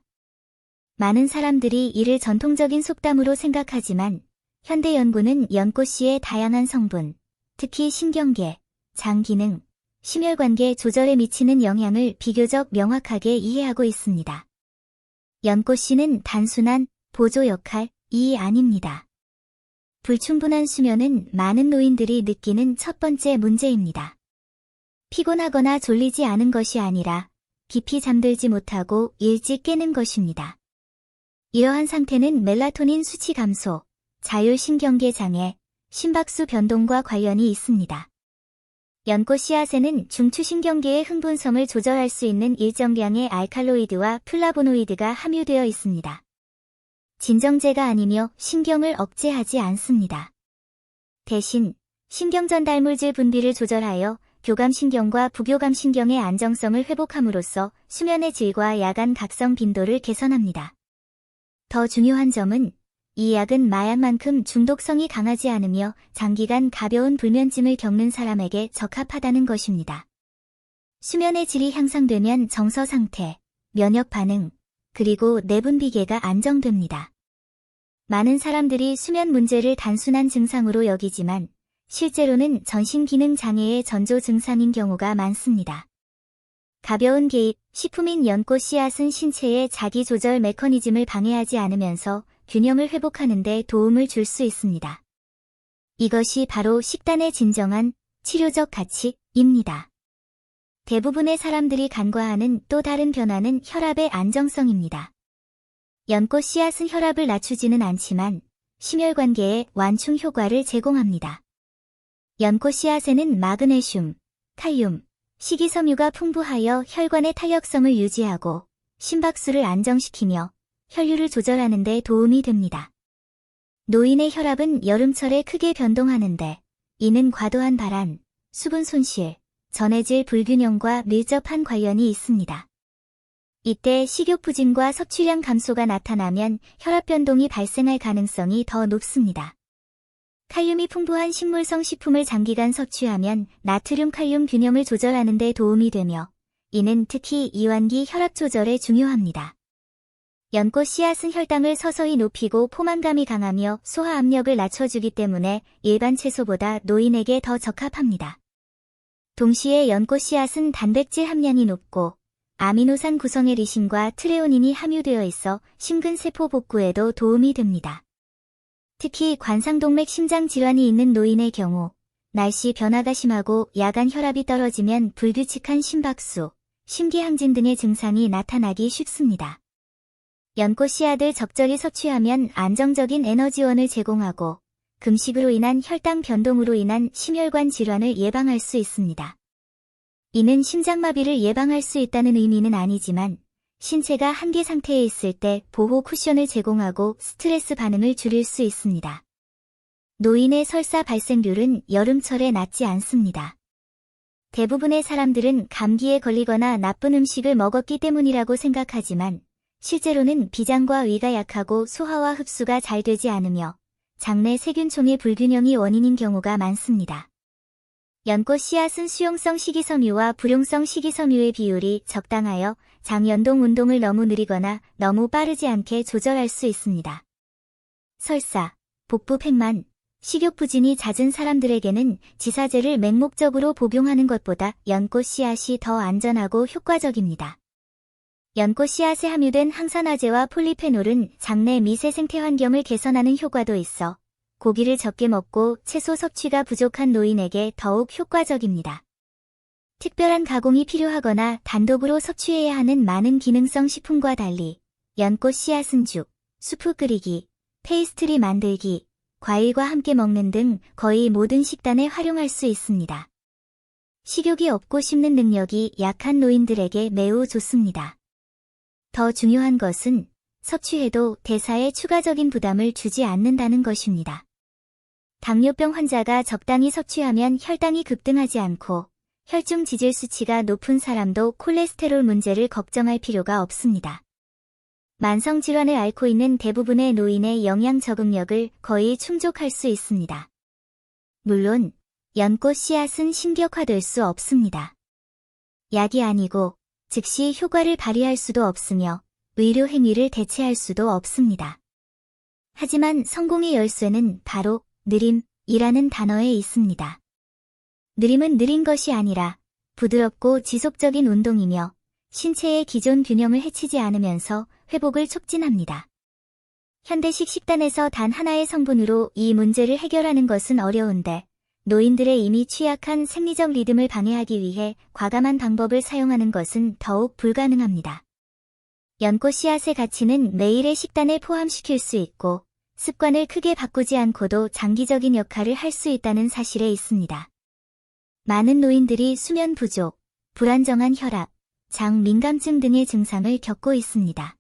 많은 사람들이 이를 전통적인 속담으로 생각하지만 현대 연구는 연꽃씨의 다양한 성분, 특히 신경계, 장 기능, 심혈관계 조절에 미치는 영향을 비교적 명확하게 이해하고 있습니다. 연꽃씨는 단순한 보조 역할이 아닙니다. 불충분한 수면은 많은 노인들이 느끼는 첫 번째 문제입니다. 피곤하거나 졸리지 않은 것이 아니라 깊이 잠들지 못하고 일찍 깨는 것입니다. 이러한 상태는 멜라토닌 수치 감소, 자율신경계 장애, 심박수 변동과 관련이 있습니다. 연꽃 씨앗에는 중추신경계의 흥분성을 조절할 수 있는 일정량의 알칼로이드와 플라보노이드가 함유되어 있습니다. 진정제가 아니며 신경을 억제하지 않습니다. 대신 신경전달물질 분비를 조절하여 교감신경과 부교감신경의 안정성을 회복함으로써 수면의 질과 야간 각성 빈도를 개선합니다. 더 중요한 점은 이 약은 마약만큼 중독성이 강하지 않으며 장기간 가벼운 불면증을 겪는 사람에게 적합하다는 것입니다. 수면의 질이 향상되면 정서 상태, 면역 반응, 그리고 내분비계가 안정됩니다. 많은 사람들이 수면 문제를 단순한 증상으로 여기지만 실제로는 전신기능 장애의 전조 증상인 경우가 많습니다. 가벼운 개입, 식품인 연꽃 씨앗은 신체의 자기조절 메커니즘을 방해하지 않으면서 균형을 회복하는 데 도움을 줄 수 있습니다. 이것이 바로 식단의 진정한 치료적 가치입니다. 대부분의 사람들이 간과하는 또 다른 변화는 혈압의 안정성입니다. 연꽃 씨앗은 혈압을 낮추지는 않지만 심혈관계에 완충 효과를 제공합니다. 연꽃 씨앗에는 마그네슘, 칼륨, 식이섬유가 풍부하여 혈관의 탄력성을 유지하고 심박수를 안정시키며 혈류를 조절하는 데 도움이 됩니다. 노인의 혈압은 여름철에 크게 변동하는데 이는 과도한 발한, 수분 손실, 전해질 불균형과 밀접한 관련이 있습니다. 이때 식욕 부진과 섭취량 감소가 나타나면 혈압 변동이 발생할 가능성이 더 높습니다. 칼륨이 풍부한 식물성 식품을 장기간 섭취하면 나트륨 칼륨 균형을 조절하는 데 도움이 되며 이는 특히 이완기 혈압 조절에 중요합니다. 연꽃 씨앗은 혈당을 서서히 높이고 포만감이 강하며 소화 압력을 낮춰주기 때문에 일반 채소보다 노인에게 더 적합합니다. 동시에 연꽃 씨앗은 단백질 함량이 높고 아미노산 구성의 리신과 트레오닌이 함유되어 있어 심근세포 복구에도 도움이 됩니다. 특히 관상동맥 심장 질환이 있는 노인의 경우 날씨 변화가 심하고 야간 혈압이 떨어지면 불규칙한 심박수, 심기항진 등의 증상이 나타나기 쉽습니다. 연꽃 씨앗을 적절히 섭취하면 안정적인 에너지원을 제공하고 금식으로 인한 혈당 변동으로 인한 심혈관 질환을 예방할 수 있습니다. 이는 심장마비를 예방할 수 있다는 의미는 아니지만 신체가 한계 상태에 있을 때 보호 쿠션을 제공하고 스트레스 반응을 줄일 수 있습니다. 노인의 설사 발생률은 여름철에 낮지 않습니다. 대부분의 사람들은 감기에 걸리거나 나쁜 음식을 먹었기 때문이라고 생각하지만 실제로는 비장과 위가 약하고 소화와 흡수가 잘 되지 않으며 장내 세균총의 불균형이 원인인 경우가 많습니다. 연꽃 씨앗은 수용성 식이섬유와 불용성 식이섬유의 비율이 적당하여 장연동 운동을 너무 느리거나 너무 빠르지 않게 조절할 수 있습니다. 설사, 복부 팽만, 식욕부진이 잦은 사람들에게는 지사제를 맹목적으로 복용하는 것보다 연꽃 씨앗이 더 안전하고 효과적입니다. 연꽃 씨앗에 함유된 항산화제와 폴리페놀은 장내 미세생태 환경을 개선하는 효과도 있어 고기를 적게 먹고 채소 섭취가 부족한 노인에게 더욱 효과적입니다. 특별한 가공이 필요하거나 단독으로 섭취해야 하는 많은 기능성 식품과 달리 연꽃 씨앗은 죽, 수프 끓이기, 페이스트리 만들기, 과일과 함께 먹는 등 거의 모든 식단에 활용할 수 있습니다. 식욕이 없고 씹는 능력이 약한 노인들에게 매우 좋습니다. 더 중요한 것은 섭취해도 대사에 추가적인 부담을 주지 않는다는 것입니다. 당뇨병 환자가 적당히 섭취하면 혈당이 급등하지 않고 혈중 지질 수치가 높은 사람도 콜레스테롤 문제를 걱정할 필요가 없습니다. 만성 질환을 앓고 있는 대부분의 노인의 영양 적응력을 거의 충족할 수 있습니다. 물론 연꽃 씨앗은 신격화될 수 없습니다. 약이 아니고 즉시 효과를 발휘할 수도 없으며 의료 행위를 대체할 수도 없습니다. 하지만 성공의 열쇠는 바로 느림이라는 단어에 있습니다. 느림은 느린 것이 아니라 부드럽고 지속적인 운동이며 신체의 기존 균형을 해치지 않으면서 회복을 촉진합니다. 현대식 식단에서 단 하나의 성분으로 이 문제를 해결하는 것은 어려운데 노인들의 이미 취약한 생리적 리듬을 방해하기 위해 과감한 방법을 사용하는 것은 더욱 불가능합니다. 연꽃 씨앗의 가치는 매일의 식단에 포함시킬 수 있고 습관을 크게 바꾸지 않고도 장기적인 역할을 할 수 있다는 사실에 있습니다. 많은 노인들이 수면 부족, 불안정한 혈압, 장 민감증 등의 증상을 겪고 있습니다.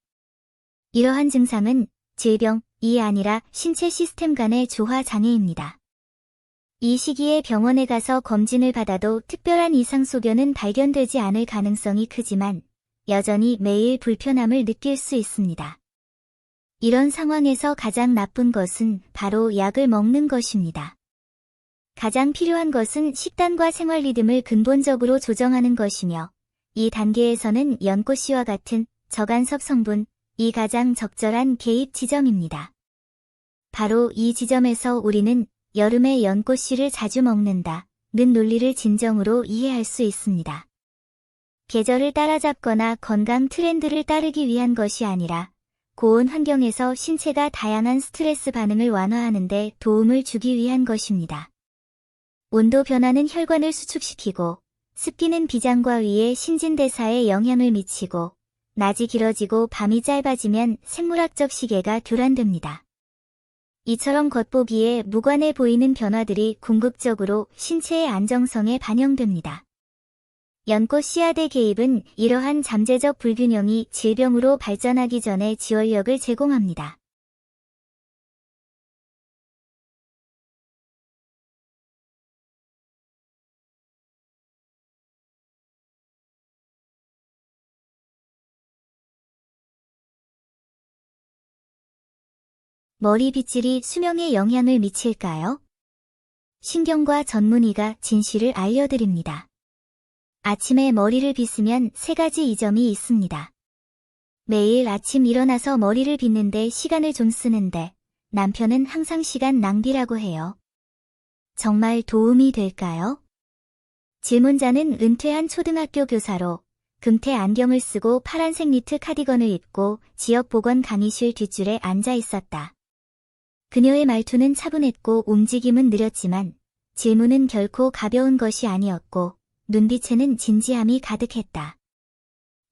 이러한 증상은 질병이 아니라 신체 시스템 간의 조화 장애입니다. 이 시기에 병원에 가서 검진을 받아도 특별한 이상 소견은 발견되지 않을 가능성이 크지만 여전히 매일 불편함을 느낄 수 있습니다. 이런 상황에서 가장 나쁜 것은 바로 약을 먹는 것입니다. 가장 필요한 것은 식단과 생활 리듬을 근본적으로 조정하는 것이며 이 단계에서는 연꽃씨와 같은 저간섭 성분이 가장 적절한 개입 지점입니다. 바로 이 지점에서 우리는 여름에 연꽃씨를 자주 먹는다는 논리를 진정으로 이해할 수 있습니다. 계절을 따라잡거나 건강 트렌드를 따르기 위한 것이 아니라 고온 환경에서 신체가 다양한 스트레스 반응을 완화하는 데 도움을 주기 위한 것입니다. 온도 변화는 혈관을 수축시키고 습기는 비장과 위의 신진대사에 영향을 미치고 낮이 길어지고 밤이 짧아지면 생물학적 시계가 교란됩니다. 이처럼 겉보기에 무관해 보이는 변화들이 궁극적으로 신체의 안정성에 반영됩니다. 연꽃 씨앗의 개입은 이러한 잠재적 불균형이 질병으로 발전하기 전에 지원력을 제공합니다. 머리 빗질이 수명에 영향을 미칠까요? 신경과 전문의가 진실을 알려드립니다. 아침에 머리를 빗으면 3가지 이점이 있습니다. 매일 아침 일어나서 머리를 빗는데 시간을 좀 쓰는데 남편은 항상 시간 낭비라고 해요. 정말 도움이 될까요? 질문자는 은퇴한 초등학교 교사로 금태 안경을 쓰고 파란색 니트 카디건을 입고 지역보건 강의실 뒷줄에 앉아 있었다. 그녀의 말투는 차분했고 움직임은 느렸지만 질문은 결코 가벼운 것이 아니었고 눈빛에는 진지함이 가득했다.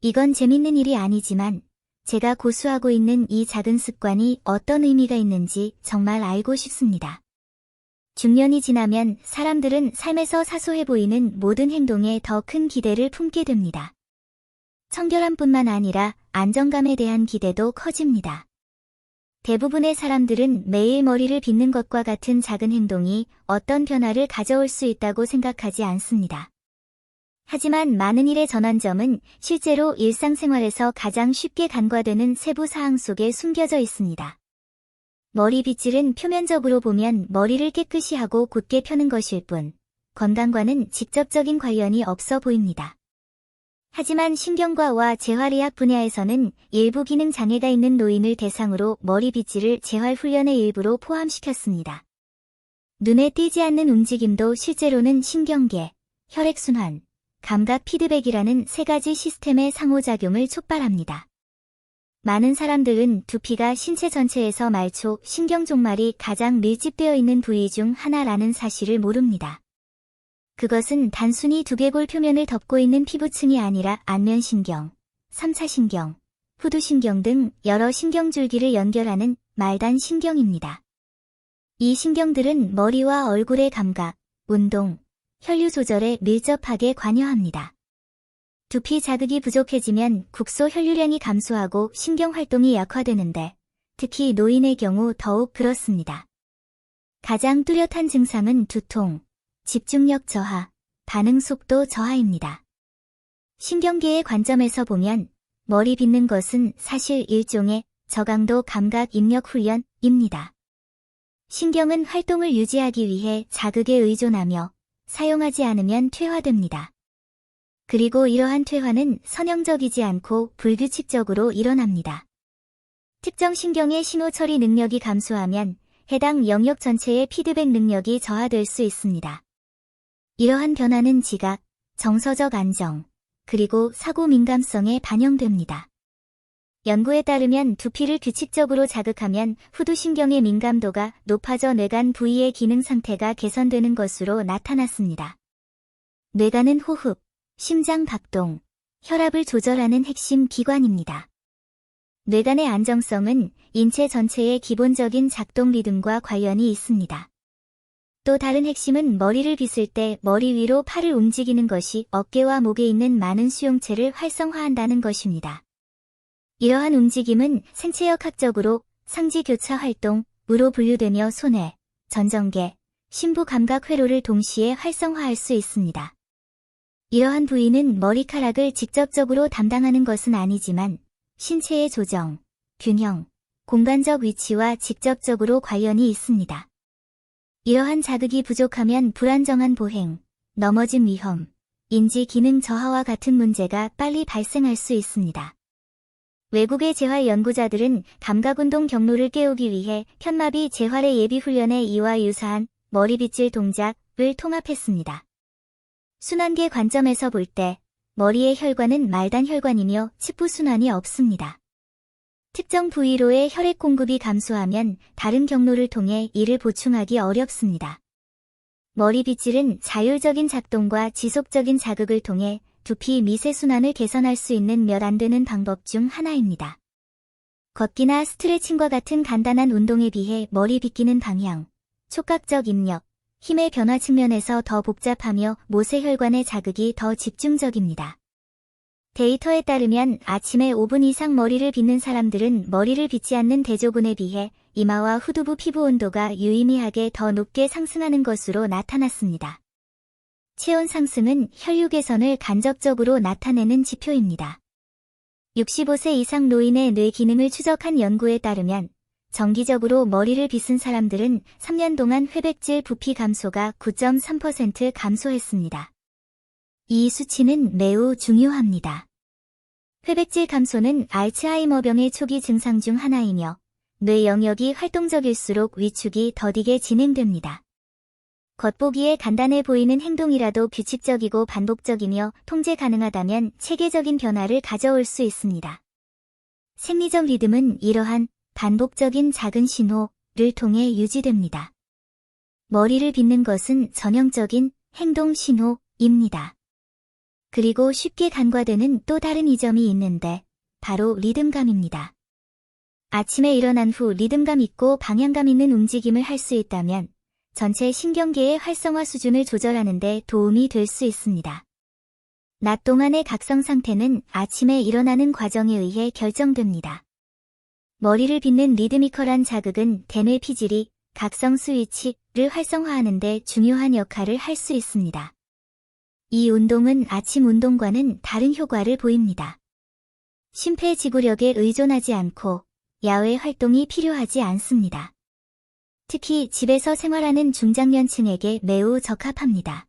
이건 재밌는 일이 아니지만 제가 고수하고 있는 이 작은 습관이 어떤 의미가 있는지 정말 알고 싶습니다. 중년이 지나면 사람들은 삶에서 사소해 보이는 모든 행동에 더 큰 기대를 품게 됩니다. 청결함뿐만 아니라 안정감에 대한 기대도 커집니다. 대부분의 사람들은 매일 머리를 빗는 것과 같은 작은 행동이 어떤 변화를 가져올 수 있다고 생각하지 않습니다. 하지만 많은 일의 전환점은 실제로 일상생활에서 가장 쉽게 간과되는 세부 사항 속에 숨겨져 있습니다. 머리 빗질은 표면적으로 보면 머리를 깨끗이 하고 곧게 펴는 것일 뿐, 건강과는 직접적인 관련이 없어 보입니다. 하지만 신경과와 재활의학 분야에서는 일부 기능 장애가 있는 노인을 대상으로 머리 빗질을 재활훈련의 일부로 포함시켰습니다. 눈에 띄지 않는 움직임도 실제로는 신경계, 혈액순환, 감각 피드백이라는 세 가지 시스템의 상호작용을 촉발합니다. 많은 사람들은 두피가 신체 전체에서 말초, 신경종말이 가장 밀집되어 있는 부위 중 하나라는 사실을 모릅니다. 그것은 단순히 두개골 표면을 덮고 있는 피부층이 아니라 안면신경, 3차 신경, 후두신경 등 여러 신경줄기를 연결하는 말단 신경입니다. 이 신경들은 머리와 얼굴의 감각, 운동, 혈류 조절에 밀접하게 관여합니다. 두피 자극이 부족해지면 국소 혈류량이 감소하고 신경 활동이 약화되는데 특히 노인의 경우 더욱 그렇습니다. 가장 뚜렷한 증상은 두통, 집중력 저하, 반응 속도 저하입니다. 신경계의 관점에서 보면 머리 빗는 것은 사실 일종의 저강도 감각 입력 훈련입니다. 신경은 활동을 유지하기 위해 자극에 의존하며 사용하지 않으면 퇴화됩니다. 그리고 이러한 퇴화는 선형적이지 않고 불규칙적으로 일어납니다. 특정 신경의 신호 처리 능력이 감소하면 해당 영역 전체의 피드백 능력이 저하될 수 있습니다. 이러한 변화는 지각, 정서적 안정, 그리고 사고 민감성에 반영됩니다. 연구에 따르면 두피를 규칙적으로 자극하면 후두신경의 민감도가 높아져 뇌간 부위의 기능 상태가 개선되는 것으로 나타났습니다. 뇌간은 호흡, 심장 박동, 혈압을 조절하는 핵심 기관입니다. 뇌간의 안정성은 인체 전체의 기본적인 작동 리듬과 관련이 있습니다. 또 다른 핵심은 머리를 빗을 때 머리 위로 팔을 움직이는 것이 어깨와 목에 있는 많은 수용체를 활성화한다는 것입니다. 이러한 움직임은 생체역학적으로 상지교차 활동으로 분류되며 손해, 전정계, 심부 감각 회로를 동시에 활성화할 수 있습니다. 이러한 부위는 머리카락을 직접적으로 담당하는 것은 아니지만 신체의 조정, 균형, 공간적 위치와 직접적으로 관련이 있습니다. 이러한 자극이 부족하면 불안정한 보행, 넘어짐 위험, 인지 기능 저하와 같은 문제가 빨리 발생할 수 있습니다. 외국의 재활 연구자들은 감각운동 경로를 깨우기 위해 편마비 재활의 예비훈련에 이와 유사한 머리빗질 동작을 통합했습니다. 순환계 관점에서 볼 때 머리의 혈관은 말단 혈관이며 치부순환이 없습니다. 특정 부위로의 혈액 공급이 감소하면 다른 경로를 통해 이를 보충하기 어렵습니다. 머리빗질은 자율적인 작동과 지속적인 자극을 통해 두피 미세순환을 개선할 수 있는 몇 안 되는 방법 중 하나입니다. 걷기나 스트레칭과 같은 간단한 운동에 비해 머리 빗기는 방향, 촉각적 입력, 힘의 변화 측면에서 더 복잡하며 모세혈관의 자극이 더 집중적입니다. 데이터에 따르면 아침에 5분 이상 머리를 빗는 사람들은 머리를 빗지 않는 대조군에 비해 이마와 후두부 피부 온도가 유의미하게 더 높게 상승하는 것으로 나타났습니다. 체온 상승은 혈류 개선을 간접적으로 나타내는 지표입니다. 65세 이상 노인의 뇌 기능을 추적한 연구에 따르면 정기적으로 머리를 빗은 사람들은 3년 동안 회백질 부피 감소가 9.3% 감소했습니다. 이 수치는 매우 중요합니다. 회백질 감소는 알츠하이머병의 초기 증상 중 하나이며 뇌 영역이 활동적일수록 위축이 더디게 진행됩니다. 겉보기에 간단해 보이는 행동이라도 규칙적이고 반복적이며 통제 가능하다면 체계적인 변화를 가져올 수 있습니다. 생리적 리듬은 이러한 반복적인 작은 신호를 통해 유지됩니다. 머리를 빗는 것은 전형적인 행동 신호입니다. 그리고 쉽게 간과되는 또 다른 이점이 있는데 바로 리듬감입니다. 아침에 일어난 후 리듬감 있고 방향감 있는 움직임을 할 수 있다면 전체 신경계의 활성화 수준을 조절하는 데 도움이 될 수 있습니다. 낮 동안의 각성 상태는 아침에 일어나는 과정에 의해 결정됩니다. 머리를 빗는 리드미컬한 자극은 대뇌 피질이 각성 스위치를 활성화하는 데 중요한 역할을 할 수 있습니다. 이 운동은 아침 운동과는 다른 효과를 보입니다. 심폐지구력에 의존하지 않고 야외 활동이 필요하지 않습니다. 특히 집에서 생활하는 중장년층에게 매우 적합합니다.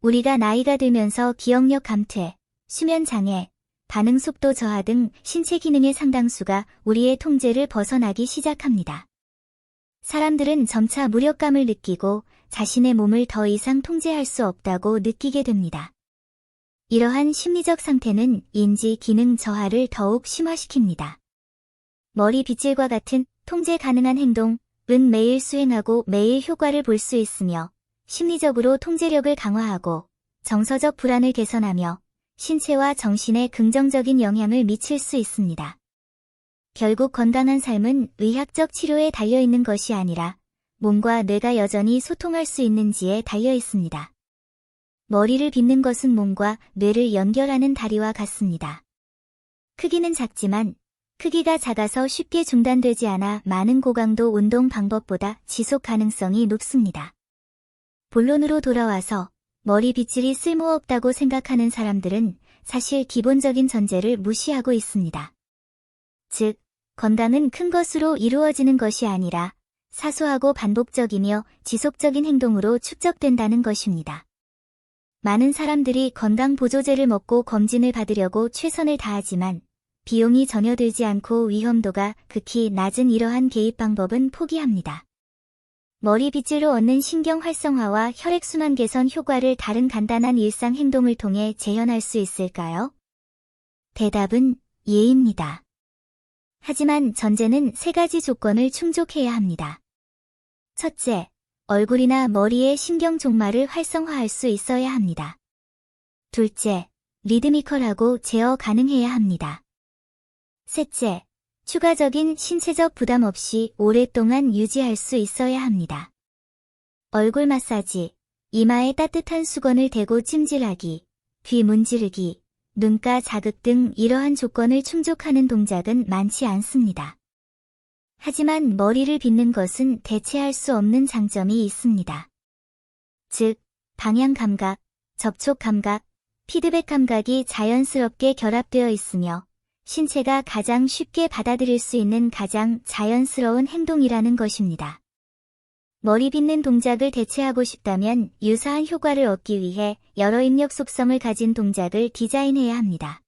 우리가 나이가 들면서 기억력 감퇴, 수면 장애, 반응 속도 저하 등 신체 기능의 상당수가 우리의 통제를 벗어나기 시작합니다. 사람들은 점차 무력감을 느끼고 자신의 몸을 더 이상 통제할 수 없다고 느끼게 됩니다. 이러한 심리적 상태는 인지 기능 저하를 더욱 심화시킵니다. 머리 빗질과 같은 통제 가능한 행동은 매일 수행하고 매일 효과를 볼 수 있으며 심리적으로 통제력을 강화하고 정서적 불안을 개선하며 신체와 정신에 긍정적인 영향을 미칠 수 있습니다. 결국 건강한 삶은 의학적 치료에 달려있는 것이 아니라 몸과 뇌가 여전히 소통할 수 있는지에 달려 있습니다. 머리를 빗는 것은 몸과 뇌를 연결하는 다리와 같습니다. 크기는 작지만 크기가 작아서 쉽게 중단되지 않아 많은 고강도 운동 방법보다 지속 가능성이 높습니다. 본론으로 돌아와서 머리 빗질이 쓸모없다고 생각하는 사람들은 사실 기본적인 전제를 무시하고 있습니다. 즉, 건강은 큰 것으로 이루어지는 것이 아니라 사소하고 반복적이며 지속적인 행동으로 축적된다는 것입니다. 많은 사람들이 건강보조제를 먹고 검진을 받으려고 최선을 다하지만 비용이 전혀 들지 않고 위험도가 극히 낮은 이러한 개입 방법은 포기합니다. 머리 빗질로 얻는 신경 활성화와 혈액순환 개선 효과를 다른 간단한 일상 행동을 통해 재현할 수 있을까요? 대답은 예입니다. 하지만 전제는 3가지 조건을 충족해야 합니다. 첫째, 얼굴이나 머리의 신경 종말을 활성화할 수 있어야 합니다. 둘째, 리드미컬하고 제어 가능해야 합니다. 셋째, 추가적인 신체적 부담 없이 오랫동안 유지할 수 있어야 합니다. 얼굴 마사지, 이마에 따뜻한 수건을 대고 찜질하기, 귀 문지르기, 눈가 자극 등 이러한 조건을 충족하는 동작은 많지 않습니다. 하지만 머리를 빗는 것은 대체할 수 없는 장점이 있습니다. 즉, 방향 감각, 접촉 감각, 피드백 감각이 자연스럽게 결합되어 있으며 신체가 가장 쉽게 받아들일 수 있는 가장 자연스러운 행동이라는 것입니다. 머리 빗는 동작을 대체하고 싶다면 유사한 효과를 얻기 위해 여러 입력 속성을 가진 동작을 디자인해야 합니다.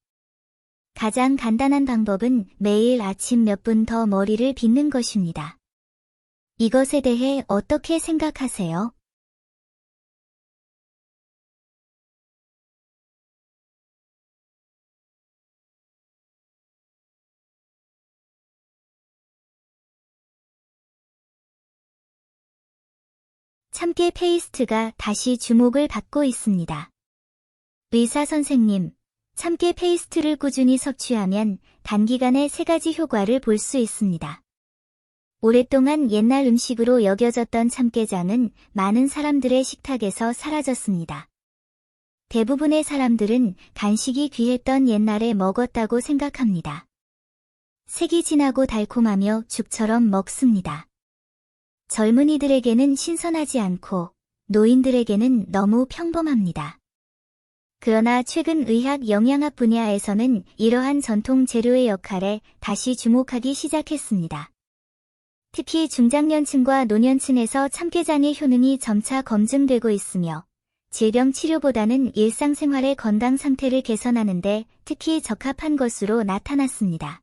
가장 간단한 방법은 매일 아침 몇 분 더 머리를 빗는 것입니다. 이것에 대해 어떻게 생각하세요? 참깨 페이스트가 다시 주목을 받고 있습니다. 의사 선생님, 참깨 페이스트를 꾸준히 섭취하면 단기간에 3가지 효과를 볼 수 있습니다. 오랫동안 옛날 음식으로 여겨졌던 참깨장은 많은 사람들의 식탁에서 사라졌습니다. 대부분의 사람들은 간식이 귀했던 옛날에 먹었다고 생각합니다. 색이 진하고 달콤하며 죽처럼 먹습니다. 젊은이들에게는 신선하지 않고 노인들에게는 너무 평범합니다. 그러나 최근 의학 영양학 분야에서는 이러한 전통 재료의 역할에 다시 주목하기 시작했습니다. 특히 중장년층과 노년층에서 참깨장의 효능이 점차 검증되고 있으며 질병 치료보다는 일상생활의 건강 상태를 개선하는데 특히 적합한 것으로 나타났습니다.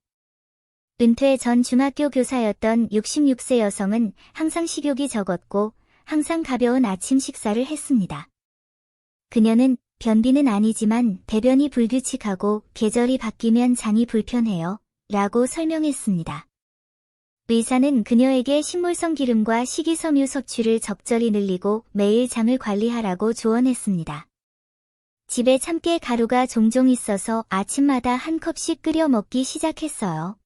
은퇴 전 중학교 교사였던 66세 여성은 항상 식욕이 적었고 항상 가벼운 아침 식사를 했습니다. 그녀는 변비는 아니지만 배변이 불규칙하고 계절이 바뀌면 장이 불편해요 라고 설명했습니다. 의사는 그녀에게 식물성 기름과 식이섬유 섭취를 적절히 늘리고 매일 장을 관리하라고 조언했습니다. 집에 참깨 가루가 종종 있어서 아침마다 한 컵씩 끓여 먹기 시작했어요.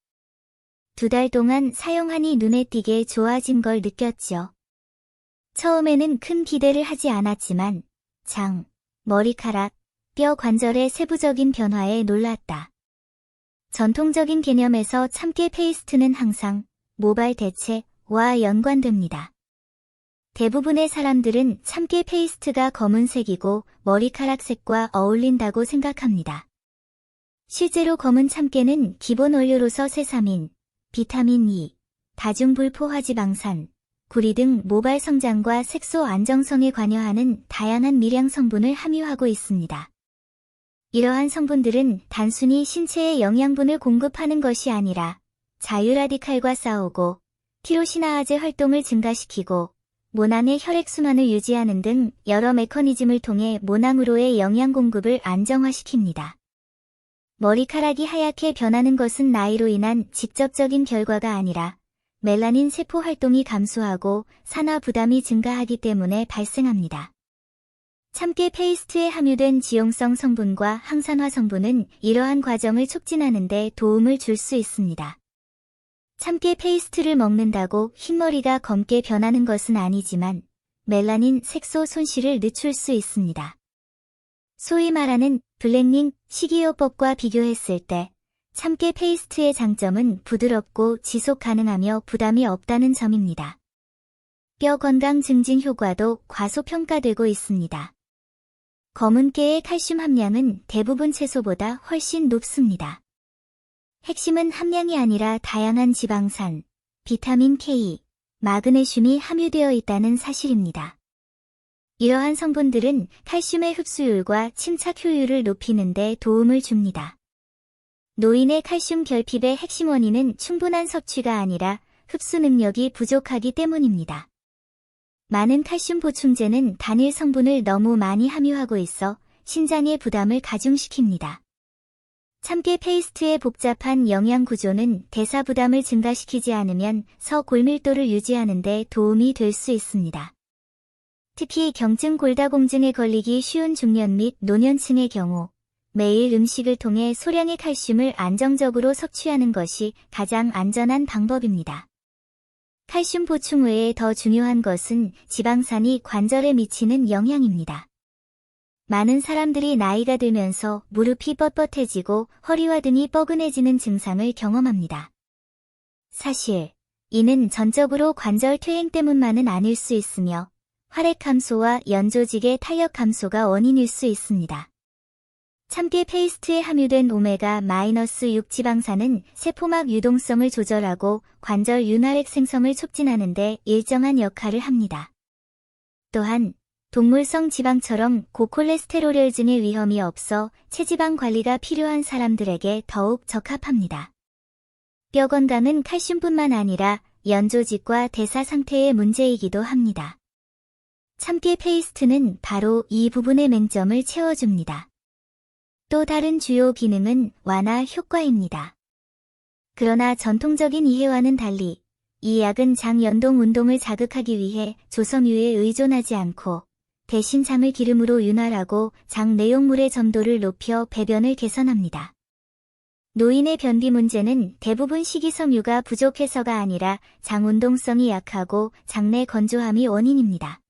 2달 동안 사용하니 눈에 띄게 좋아진 걸 느꼈죠. 처음에는 큰 기대를 하지 않았지만 장, 머리카락, 뼈 관절의 세부적인 변화에 놀랐다. 전통적인 개념에서 참깨 페이스트는 항상 모발 대체와 연관됩니다. 대부분의 사람들은 참깨 페이스트가 검은색이고 머리카락색과 어울린다고 생각합니다. 실제로 검은 참깨는 기본 원료로서 세사민, 비타민 E, 다중불포화지방산, 구리 등 모발 성장과 색소 안정성에 관여하는 다양한 미량 성분을 함유하고 있습니다. 이러한 성분들은 단순히 신체에 영양분을 공급하는 것이 아니라 자유라디칼과 싸우고 티로시나아제 활동을 증가시키고 모낭의 혈액순환을 유지하는 등 여러 메커니즘을 통해 모낭으로의 영양 공급을 안정화시킵니다. 머리카락이 하얗게 변하는 것은 나이로 인한 직접적인 결과가 아니라 멜라닌 세포 활동이 감소하고 산화 부담이 증가하기 때문에 발생합니다. 참깨 페이스트에 함유된 지용성 성분과 항산화 성분은 이러한 과정을 촉진하는 데 도움을 줄 수 있습니다. 참깨 페이스트를 먹는다고 흰머리가 검게 변하는 것은 아니지만 멜라닌 색소 손실을 늦출 수 있습니다. 소위 말하는 블랙닝 식이요법과 비교했을 때 참깨 페이스트의 장점은 부드럽고 지속 가능하며 부담이 없다는 점입니다. 뼈 건강 증진 효과도 과소평가되고 있습니다. 검은 깨의 칼슘 함량은 대부분 채소보다 훨씬 높습니다. 핵심은 함량이 아니라 다양한 지방산, 비타민 K, 마그네슘이 함유되어 있다는 사실입니다. 이러한 성분들은 칼슘의 흡수율과 침착 효율을 높이는 데 도움을 줍니다. 노인의 칼슘 결핍의 핵심 원인은 충분한 섭취가 아니라 흡수 능력이 부족하기 때문입니다. 많은 칼슘 보충제는 단일 성분을 너무 많이 함유하고 있어 신장의 부담을 가중시킵니다. 참깨 페이스트의 복잡한 영양 구조는 대사 부담을 증가시키지 않으면 서골밀도를 유지하는 데 도움이 될 수 있습니다. 특히 경증 골다공증에 걸리기 쉬운 중년 및 노년층의 경우 매일 음식을 통해 소량의 칼슘을 안정적으로 섭취하는 것이 가장 안전한 방법입니다. 칼슘 보충 외에 더 중요한 것은 지방산이 관절에 미치는 영향입니다. 많은 사람들이 나이가 들면서 무릎이 뻣뻣해지고 허리와 등이 뻐근해지는 증상을 경험합니다. 사실 이는 전적으로 관절 퇴행 때문만은 아닐 수 있으며 활액 감소와 연조직의 탄력 감소가 원인일 수 있습니다. 참깨 페이스트에 함유된 오메가-6 지방산은 세포막 유동성을 조절하고 관절 윤활액 생성을 촉진하는 데 일정한 역할을 합니다. 또한 동물성 지방처럼 고콜레스테롤혈증의 위험이 없어 체지방 관리가 필요한 사람들에게 더욱 적합합니다. 뼈 건강은 칼슘뿐만 아니라 연조직과 대사 상태의 문제이기도 합니다. 참깨 페이스트는 바로 이 부분의 맹점을 채워줍니다. 또 다른 주요 기능은 완화 효과입니다. 그러나 전통적인 이해와는 달리 이 약은 장 연동 운동을 자극하기 위해 조섬유에 의존하지 않고 대신 장을 기름으로 윤활하고 장 내용물의 점도를 높여 배변을 개선합니다. 노인의 변비 문제는 대부분 식이섬유가 부족해서가 아니라 장 운동성이 약하고 장내 건조함이 원인입니다.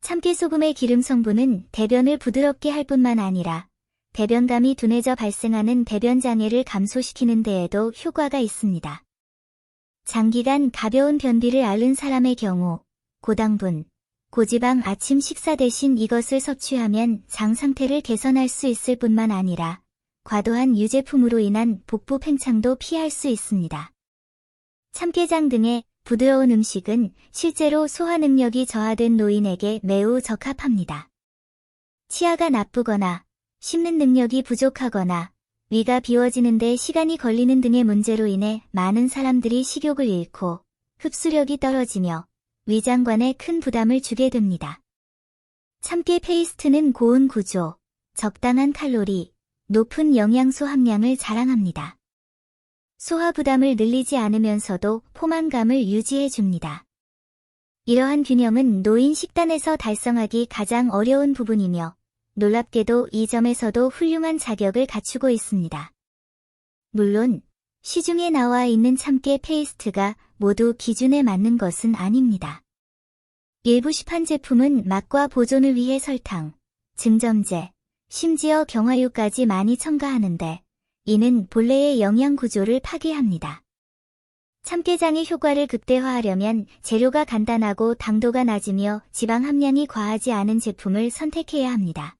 참깨소금의 기름 성분은 대변을 부드럽게 할 뿐만 아니라 배변감이 둔해져 발생하는 배변장애를 감소시키는 데에도 효과가 있습니다. 장기간 가벼운 변비를 앓는 사람의 경우 고당분, 고지방 아침 식사 대신 이것을 섭취하면 장 상태를 개선할 수 있을 뿐만 아니라 과도한 유제품으로 인한 복부 팽창도 피할 수 있습니다. 참깨장 등의 부드러운 음식은 실제로 소화 능력이 저하된 노인에게 매우 적합합니다. 치아가 나쁘거나 씹는 능력이 부족하거나 위가 비워지는데 시간이 걸리는 등의 문제로 인해 많은 사람들이 식욕을 잃고 흡수력이 떨어지며 위장관에 큰 부담을 주게 됩니다. 참깨 페이스트는 고운 구조, 적당한 칼로리, 높은 영양소 함량을 자랑합니다. 소화 부담을 늘리지 않으면서도 포만감을 유지해줍니다. 이러한 균형은 노인 식단에서 달성하기 가장 어려운 부분이며 놀랍게도 이 점에서도 훌륭한 자격을 갖추고 있습니다. 물론 시중에 나와 있는 참깨 페이스트가 모두 기준에 맞는 것은 아닙니다. 일부 시판 제품은 맛과 보존을 위해 설탕, 증점제, 심지어 경화유까지 많이 첨가하는데 이는 본래의 영양 구조를 파괴합니다. 참깨장의 효과를 극대화하려면 재료가 간단하고 당도가 낮으며 지방 함량이 과하지 않은 제품을 선택해야 합니다.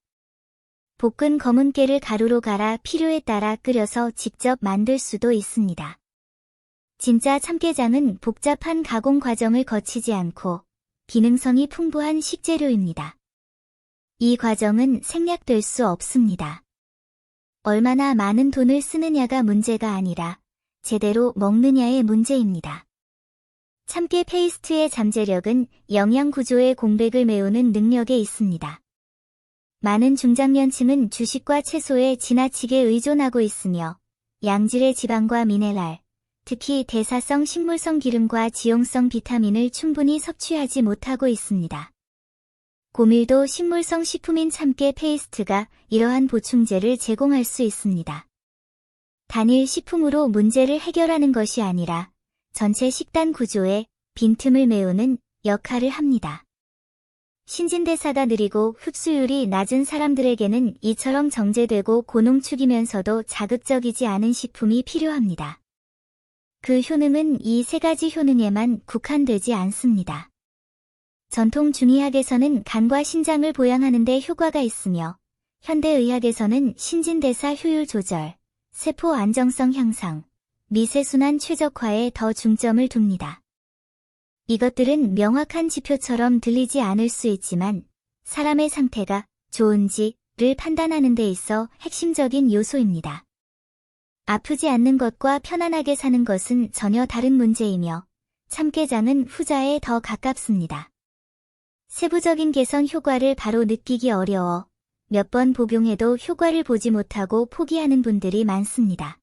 볶은 검은 깨를 가루로 갈아 필요에 따라 끓여서 직접 만들 수도 있습니다. 진짜 참깨장은 복잡한 가공 과정을 거치지 않고 기능성이 풍부한 식재료입니다. 이 과정은 생략될 수 없습니다. 얼마나 많은 돈을 쓰느냐가 문제가 아니라 제대로 먹느냐의 문제입니다. 참깨 페이스트의 잠재력은 영양 구조의 공백을 메우는 능력에 있습니다. 많은 중장년층은 주식과 채소에 지나치게 의존하고 있으며 양질의 지방과 미네랄, 특히 대사성 식물성 기름과 지용성 비타민을 충분히 섭취하지 못하고 있습니다. 고밀도 식물성 식품인 참깨 페이스트가 이러한 보충제를 제공할 수 있습니다. 단일 식품으로 문제를 해결하는 것이 아니라 전체 식단 구조에 빈틈을 메우는 역할을 합니다. 신진대사가 느리고 흡수율이 낮은 사람들에게는 이처럼 정제되고 고농축이면서도 자극적이지 않은 식품이 필요합니다. 그 효능은 이 세 가지 효능에만 국한되지 않습니다. 전통 중의학에서는 간과 신장을 보양하는 데 효과가 있으며 현대의학에서는 신진대사 효율 조절, 세포 안정성 향상, 미세순환 최적화에 더 중점을 둡니다. 이것들은 명확한 지표처럼 들리지 않을 수 있지만 사람의 상태가 좋은지를 판단하는 데 있어 핵심적인 요소입니다. 아프지 않는 것과 편안하게 사는 것은 전혀 다른 문제이며 참깨장은 후자에 더 가깝습니다. 세부적인 개선 효과를 바로 느끼기 어려워 몇 번 복용해도 효과를 보지 못하고 포기하는 분들이 많습니다.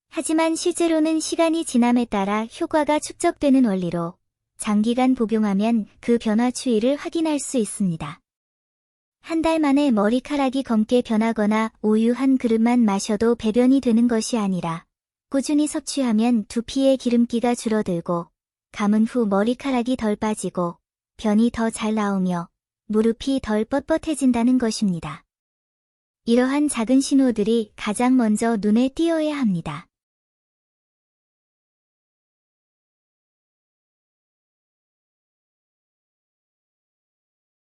하지만 실제로는 시간이 지남에 따라 효과가 축적되는 원리로 장기간 복용하면 그 변화 추이를 확인할 수 있습니다. 한 달 만에 머리카락이 검게 변하거나 우유 한 그릇만 마셔도 배변이 되는 것이 아니라 꾸준히 섭취하면 두피의 기름기가 줄어들고 감은 후 머리카락이 덜 빠지고 변이 더 잘 나오며 무릎이 덜 뻣뻣해진다는 것입니다. 이러한 작은 신호들이 가장 먼저 눈에 띄어야 합니다.